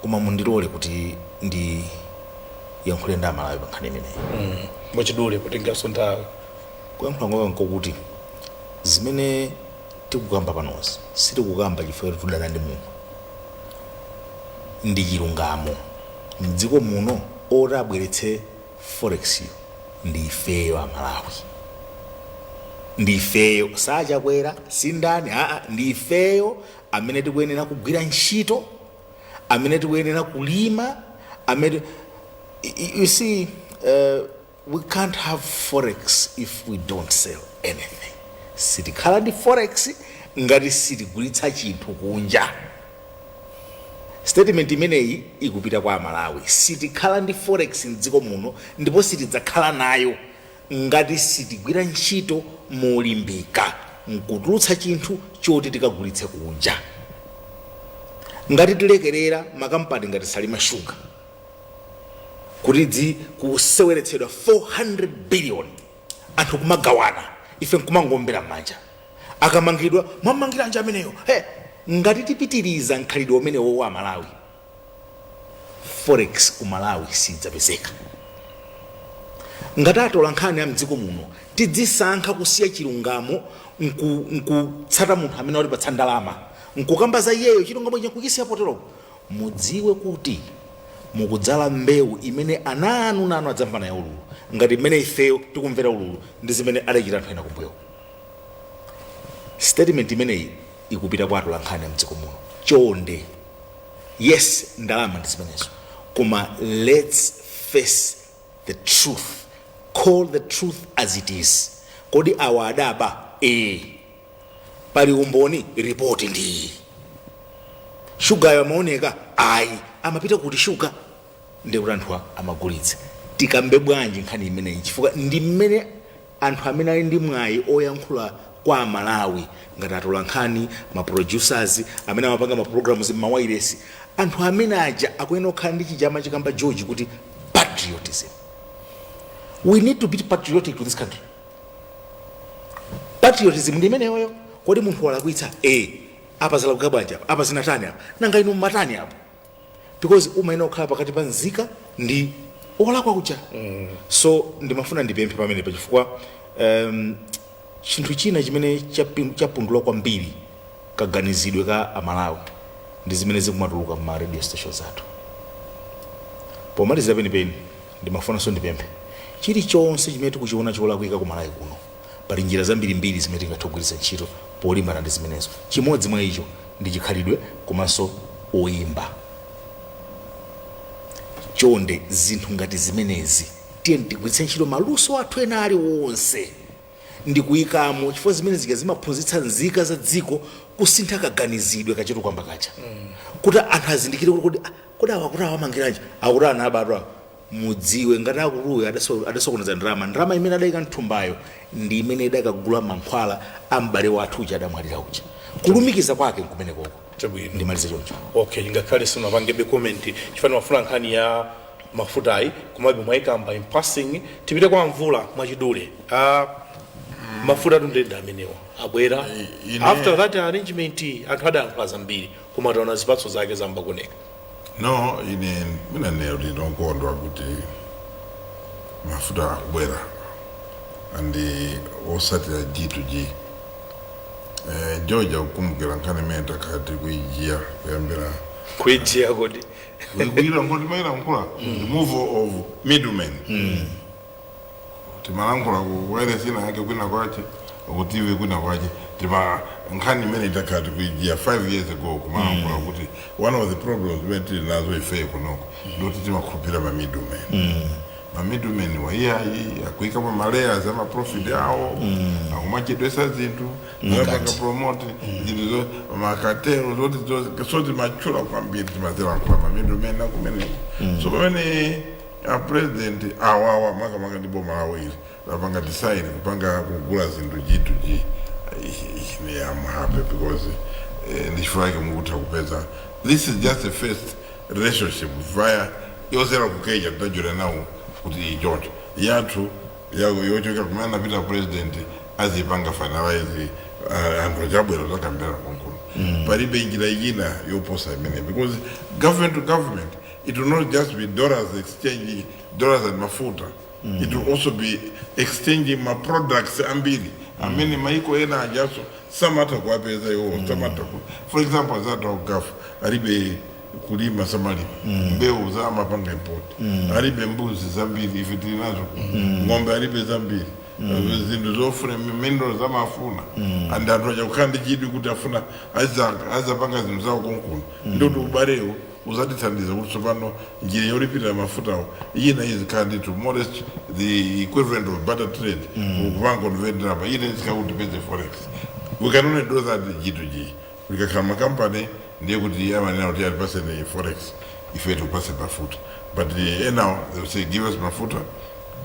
S4: koma mundilole kuti ndi yankhule nda Malawi pa nkhani imeneyi
S1: mwachidule kutengaso nthawi
S4: kuyankhula ngoka nkokuti zimene tikukamba panozi sitikukamba chifukwa tudana ndi munthu ndi chilungamo mdziko muno oti abweretse forex ndi ifeyo Amalawi. Ndi ifeyo sachakwera sindani ndi ifeyo amene tikuyenera kugwira ntchito amene tikuyenera kulima amene you see we can't have forex if we don't sell anything. Sitikhala ndi forex ngati sitigulitsa chinthu kunja. Statement imeneyi ikupita kwa Malawi. Sitikhala ndi forex mdziko muno ndipo sitidzakhala nayo ngati sitigwira ntchito molimbika nkutulutsa chinthu choti tikagulitse kunja. Ngati tilekerera makampani ngati Salima Sugar kuti kuseweretsedwa 400 billion anthu kumagawana ife nkumangombera manja akamangidwa mwamangira anja ameneyo ngati tipitiriza nkhalidwe umenewo wa Malawi forex ku Malawi sidzapezeka. Ngati atola nkhani ya mdziko muno tidzisankha kusiya chilungamo nkutsata munthu amene watipatsa ndalama nkukamba za iyeyo chilungamo chakukisiya potero mudziwe kuti mukudzala mbewu imene ana anu nanu adzamva nayo ululu ngati imene ifeyo tikumvera ululu ndi zimene adachita anthu ena kumbuyo. Statement imeneyi ikupita kwa atola nkhani ya mdziko muno chonde yes ndalama ndi zimenezo koma let's face the truth, call the truth as it is. Kodi awadaba pali umboni report ndi shuga yamaoneka ayi amapita kuti shuga ndikuti anthu amagulitsa tikambe bwanji nkhani imeneyi chifukwa ndi mmene anthu amene ali ndi mwayi oyankhula kwa Malawi ngati atola nkhani maproducers amene amapanga maprograms m'mawayilesi anthu amene aja akuyenera kukhala ndi chijama chikamba George kuti patriotism. We need to be patriotic to this country. Patriotism ndi imeneyo kodi munthu walakwitsa apa zalakwika bwanji apa zinatani apa nanga inu mmatani apo because umayenera kukhala pakati pa nzika ndi olakwa kuja. So ndimafuna ndipemphe pamene pachifukwa chinthu china chimene chapundula kwambiri kaganizidwe ka Amalawi ndi zimene zikumatuluka ma radio stations athu. Pomaliza penipeni ndimafunanso ndipemphe chilichonse chimene tikuchiona cholakwika ku Malawi kuno pali njira zambirimbiri zimene tingathe ntchito polimbana ndi zimenezo. Chimodzi mwa icho ndi chikhalidwe komanso oyimba. Chonde zinthu ngati zimenezi tiye tigwiritse ntchito maluso athu ena aliwonse ndi kuyikamo chifukwa zimene zimaphunzitsa nzika za dziko kusintha kaganizidwe kachetu kwamba kacha kuti anthu azindikire kuti akuti awamangiranji akuti ana abadwa mudziwe ngati akuruyo adasokoneza ndalama imene adayika mthumbayo ndi imene idakagula mankhwala a m'bale wathu uja adamwalira uja kulumikiza kwake nkumenekoko. Ndimalize choncho.
S1: Okay, ngakhale simunapange comment chifukwa mafuna nkhani ya mafutayi komabe mwayikamba in passing tipite kwa mvula mwachidule. Mafuta tundenda amenewa abwera after that arrangement anthu adayankhula zambiri koma taona zipatso zake zambakoneka.
S3: No, mina ndinokondwa kuti mafuta abwera andi osatira G2G. Georgia ukumbukira nkhani imene takati kuijia kuyambira
S1: kuijia kodi
S3: kuira ngoti maira nkula removal of middlemen. Timalankhula kuwele sina yake kwina kwache ukutiwe kwina kwache tima nkhani imene takati kuijia 5 years ago kumalankhula kuti one of the problems when tili nazo ife kunoko ndoti timakhupira ma middlemen. Middlemen wa akuika kwa malaya zama profit yao akumachedwesa zinthu zapanga promote zinthu makatero zote machula kwambiri timazera kwa middlemen na kumene. So pamene president awawa maka ndipo Malawi lapanga decide kupanga kugula zinthu G2G I'm happy because ndishifake mukutha kupeza. This is just the first relationship via yosera kukeja tutajura nawo kuti George yathu yochoka kumana pita president azipanga finalize and jabwera takambera konkulu palibe njira ina yoposa imene because government to government it will not just be dollars exchanging dollars and mafuta. It will also be exchanging my products ambili amene maiko ena ajaso samata kuwapeza yo samata for example that of gaf alibe kulima samali mbeu za mapanga import alibe mbuzi zambiri ifitili nazo ngombe alibe zambiri zindu zofuna minerals za mafuna and andoja ukandi jidi kuti afuna aza panga zindu zao konkulu ndio tubareo uzatithandiza kuti tsopano njira yolipira mafuta ina hizi kandi to modest the equivalent of barter trade kupanga convert apa ina isikakuti peze forex. We can only do that G2G. We can come a company ndiye kuti yamanena kuti alipase ni forex ife tupase mafuta but now they will say give us mafuta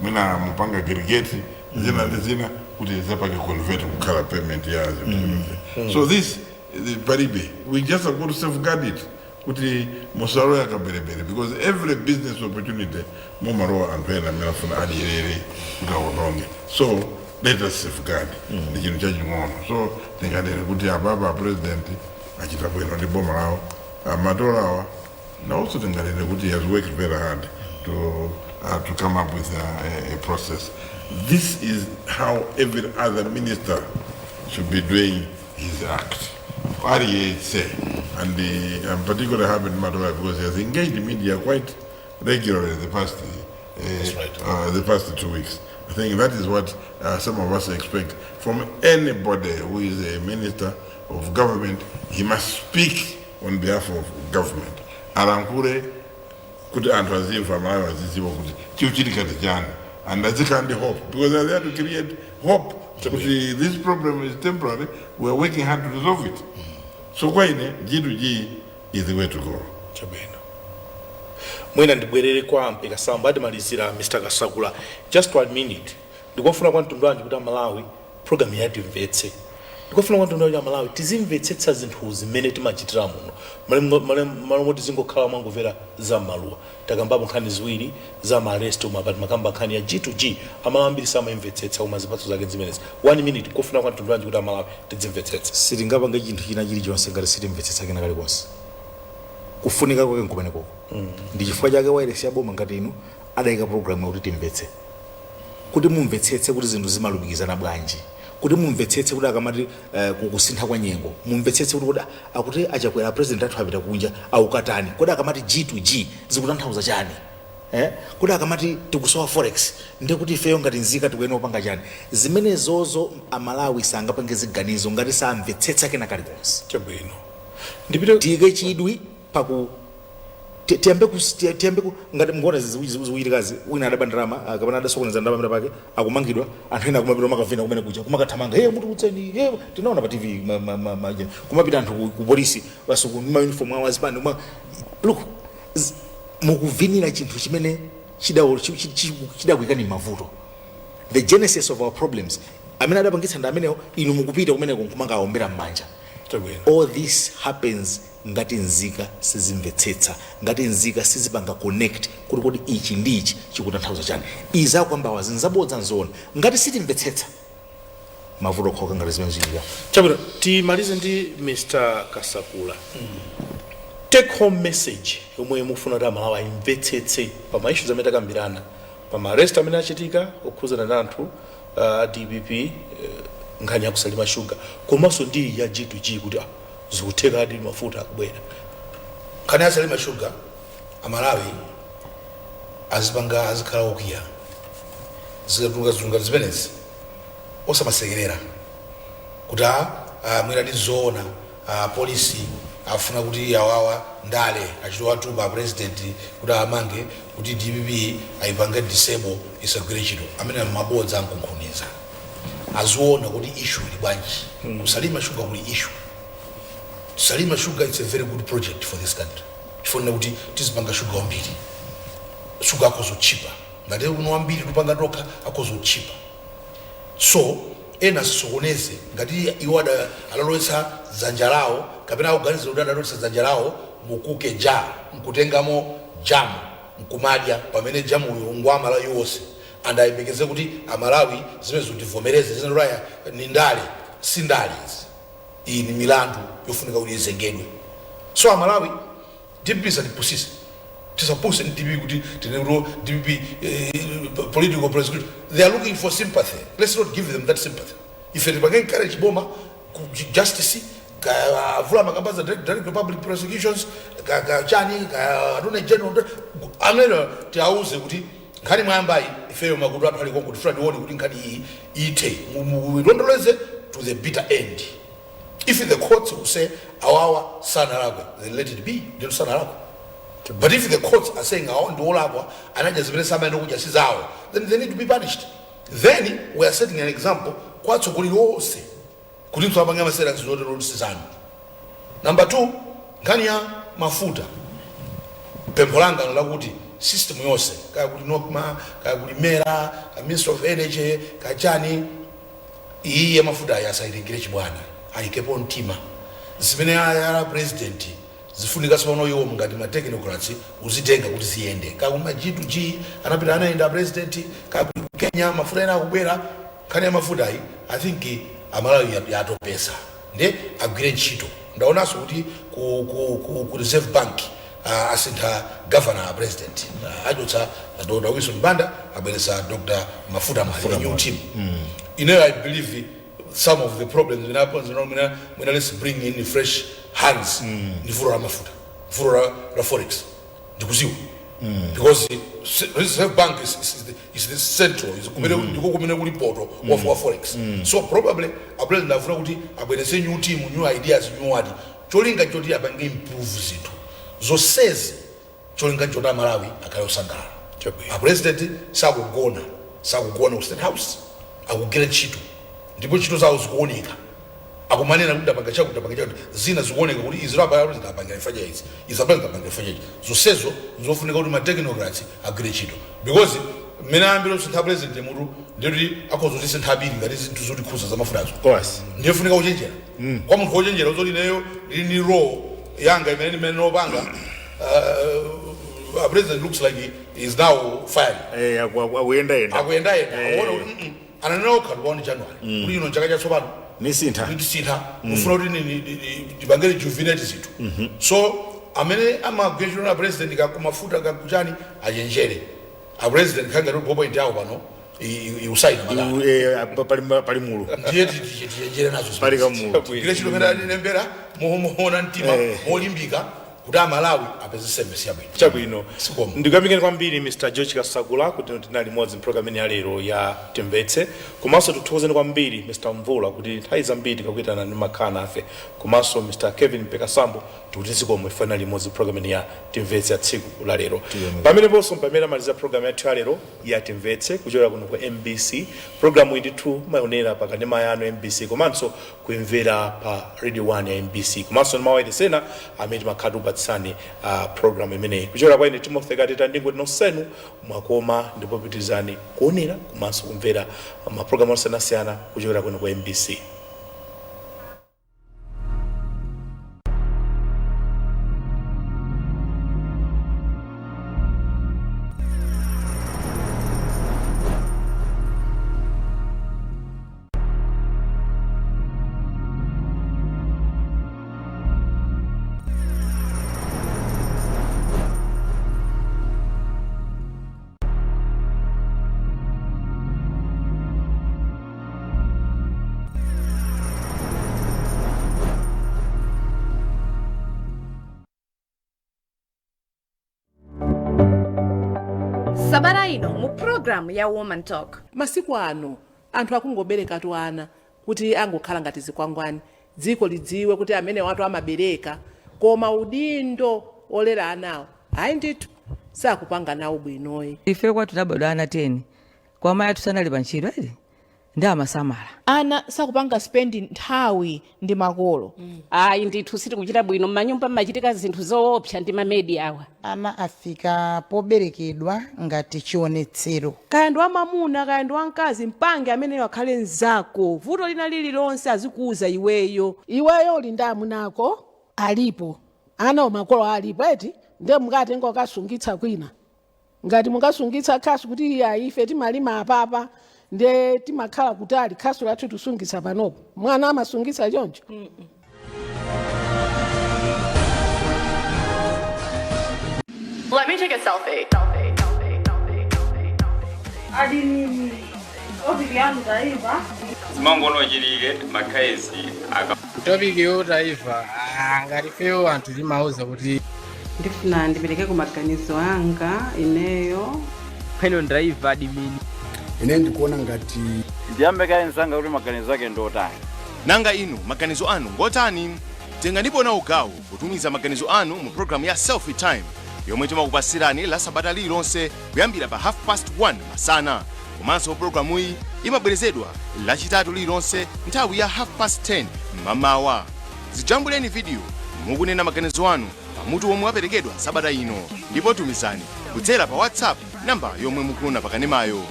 S3: mina mpanga aggregate zina kuti zapake convert kukhala payment yazo. So this paribe we just are going to safeguard it kuti musaro yakaberebere because every business opportunity momaro antwena melafuna adierere kutaononge. So let us safeguard the chino chachi ngono. So tingadere kuti ababa president achita bwino ndi boma lao madola awa na also tingadere kuti he has worked very hard to come up with a process. This is how every other minister should be doing his act. And I'm particularly happy in Malawi because he has engaged the media quite regularly the past 2 weeks. I think that is what some of us expect from anybody who is a minister of government. He must speak on behalf of government. Arankure kuti antu azimva Malawi aziziwa kuti chiuchitika tijana and that's the kind of hope because they are there to create hope kuti this problem is temporary, we are working hard to resolve it. So kwa ine G2G is the way to go.
S1: Chabwino. Mwina ndibwerere kwa mpika samba adimalizira Mr. Kasakula. Just 1 minute. Ndikufuna kwa mtundu wanji kuti Malawi program ya Timvetse. Ndikufuna kwa mtundu wanji Malawi tizimvetsetsa zinthu zimene timachitira muno. Malomoti tizingokhala mwangomvera za maluwa. Takambapo nkhani ziwiri za arrest umapati makamba nkhani ya G2G amalambiri samamvetsetsa uma zipatso zake zimenezi. 1 minute kufuna kwa mtundu wanji kuti Malawi tizimvetsetsa.
S4: sitingapanga chinthu china chilichonse ngati sitimvetsetsa kena kalikonse kufunika kwake nkumene koko ndi chifukwa chake wairesi ya boma ngati inu adayika programu yakuti timvetse kuti mumvetsetse kuti zinthu zimalumikizana bwanji kuti mumvetsetse kuti akamati kusintha kwa nyengo mumvetsetse kuti akuti achakwera president athu apita kunja aukatani kuti akamati G2G zikutanthauza chani kuti akamati tikusowa forex ndi kuti ifeyo ngati nzika tikuyena kupanga chani zimenezozo Amalawi sangapange ziganizo ngati samvetsetsa kena kalikonse
S1: Chabwino. Ndipite
S4: tiyike chidwi paku tiyambe ngati mngona ziwirikazi wina adabandirama kapena adasokoneza ndalama pake akumangidwa anthu ena kumapita makavina kumene kuja kumakathamanga muti kutseni tinaona pa TV kumapita anthu ku polisi basuku ma uniform awo azipande look mukuvinira chinthu chimene chidakuyikani mavuto. The genesis of our problems amene adapangitsa ndi amenewo inu mukupita kumeneko nkumanga aombera m'manja. All this happens ngati nzika sizimvetsetsa ngati nzika sizipanga connect kuti ichi ndi ichi chikutanthauza chani iza kwamba wazinzabodza nzona ngati sitimvetsetsa mavuto khoka ngati zimene ziliga.
S1: Chabwino timalize ndi Mr. Kasakula. Take home message yomwe mufuna kuti Amalawi imvetsetse pa ma issues amene takambirana pa ma arrest amene achitika okhuzana ndi anthu DPP nkhani ya kusalima sugar komanso ndi ya G2G kuti zikutheka adi mafuta akubwera.
S2: Nkhani ya kusalima sugar Amalawi azipanga azikhala okuya zikatunga zimenezi osamasekerera kuti mwina ndi zoona polisi afuna kuti awawa ndale achitowa tuba president kuti amange kuti DPP aipange disable isagwire ntchito amene mabodza ankunkhuniza aziona kuti issue ili bwanji kusalima sugar kuli issue. Salima sugar it's a very good project for this country. Chifuna kuti tizipanga sugar wambiri. Sugar akozo cheaper. Ngati uno wambiri tupanga doka akozo cheaper. So ena sisokoneze ngati iwada alalowesa zanjarao kapena organize udada alowesa zanjarao mukuke mkutengamo jamu mkumadya pamene jamu ngwama la yose and ayipekeze kuti Amalawi zimene zitivomereze zinalaya ni ndale si ndale iyi ni milandu yofunika kuti izengedwe. So Amalawi DPP satipusisa tisapuse ndi DPP kuti tinero DPP political prosecution they are looking for sympathy. Let's not give them that sympathy. If they can encourage boma justice vula makambaza direct public prosecutions chani attorney general amene tiauze kuti nkhani mwambayi ifeyo makudu athu aliko kuti funa ndione kuti nkhani iyi ite mulondoleze to the bitter end. If the courts will say awawa sana lagwa then let it be then sana lagwa. But if the courts are saying awa ndi olagwa anaja zimene sama ndikuja sizawo then they need to be punished. Then we are setting an example kwatsogolera onse kuti msapanga masera zizotero sizana. Number 2 nkhani ya mafuta pempho langa lakuti system yonse kaya kuti nokma kaya kuti mera ka Minister of Energy kachani iyi ya mafuta yasayiringire chibwana ayikepo mtima zimene ya president zifunika sono yo ngati ma technocrats uzitenga kuti ziyende kaya kuma G2G anapita anaenda president kaya Kenya mafuta ena akubwera nkhani ya mafuta ayi I think Amalawi yatopesa nde agwire ntchito. Ndaonanso kuti ku Reserve Bank asintha governor president ajotsa Dr. Wilson Banda abweresa Dr. Mafuta Mahali new team. You know, I believe some of the problems when happens when let's bring in fresh hands ni furo la mafuta furo la forex ndikuziwa because Reserve Bank is the central is kumene kuli poto of forex. So probably a president afuna kuti abwerese new team new ideas new wadi cholinga choti abange improve zinthu zosezi cholinga choti Malawi akayosangala. A president sakugona ku State House akugera ntchito ndipo ntchito zawo zikuoneka akumanena kuti apanga chakuti zina zikuoneka kuti izi president apanga ifaja izi izapanga apanga ifaja izi zonsezo nzofunika kuti ma technocrats agwire ntchito because mmene ambiro sintha president mutu ndikuti akhoza sintha abiri ngati zinthu zoti khuza za mafutazo ndiye funika kuchenjera kwa munthu wochenjera uzoti neyo lini law yanga imene nopanga president looks like he is now fired
S4: akuyenda
S2: akuona kuti ananena khala kwa January kuti ino chaka chatsopano nisintha ufuna kuti ndibangere juvenile zithu so amene amagwira na president kakumafuta kakuchani achenjere a president khanga kuti point yawo pano iusaina
S4: malala pali mulu
S2: ndiye tichenjere nazo
S4: pali kamulu
S2: kile chilo mera nembera muhona mtima molimbika kuti Malawi apeze service yabwino
S1: chabwino ndikuyamikeni kwambiri Mr. George Kasagula kuti tinali modzi program ya lero ya Timvetse komanso tuthokozeni kwambiri Mr. Mvula kuti nthawi zambiri kakuitana ndi makhana afe komanso Mr. Kevin Pekasambo tikuti zikomwe finally modzi program ya Timvetse ya tsiku la lero pamene ponso pamene maliza program ya lero ya Timvetse kuchokera kuno kwa MBC program iyi ndithu mayonera pakati mayano MBC komanso kuimvera pa Radio 1 ya MBC komanso mawaide sena amene makhadu patsani program imene kuchokera kwa ine Timothy Kateta ndingoti nonsenu mwakoma ndipo pitizani kuonera komanso kumvera maprogramu osiyanasiyana kuchokera kuno kwa MBC.
S5: Sabata ino mu program ya Woman Talk.
S6: Masiku ano anthu akungobereka ana kuti angokhala ngati zikwangwani dziko lidziwe kuti amene watu amabereka koma udindo olera anawo hayi ndithu sakupanga nawo bwinoyi.
S7: Ife kwatu tabadwa ana 10 kwa maya tusanali pantchito edi ndi amasamala
S6: Ana sakupanga spendi nthawi ndi makolo.
S8: Ayi ndithu siti kuchita bwino manyumba machitika zinthu zoopsa ndi mamedi awa.
S9: Ana afika poberekedwa ngati chionetsero.
S6: Kaya ndi wamamuna kaya ndi wamkazi mpange amene wakhale nzako vuto lina lililonse azikuuza iweyo
S10: uli ndi amunako alipo ana makolo alipo eti nde mukati ngokasungitsa kwina ngati mukasungitsa khasu kuti ife timalima apapa nde timakhala kutali khasu lathu tusungitsa panopo mwana amasungitsa choncho.
S5: Let me take a selfie.
S11: Zimangono chilike makaezi aka
S12: topiki yotaiva ngati fewo anthu timauza kuti
S13: ndifuna ndipereke ku maganizo anga ineyo
S11: pheno driver adimini
S14: ine ndikuona ngati
S11: ndiyambe kaenzanga kuti maganizo ake ndotani
S15: nanga inu maganizo anu ngotani tenganipo nawo gawo kutumiza maganizo anu mu programu ya selfie time yomwe timakupasirani la sabata lililonse kuyambira pa 1:30 masana komanso programu iyi imabwerezedwa lachitatu lililonse nthawi ya 10:30 mamawa. Zijambuleni video mukunena maganizo anu pamutu womwe waperekedwa sabata ino ndipo tumizani kudzera pa WhatsApp namba yomwe mukuona pakanemayo.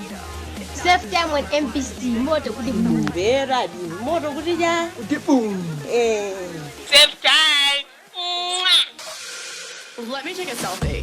S16: Safe time with MPC moto kuti
S17: vera di moto kuti ja kuti boom
S5: Safe time. Let me take a selfie.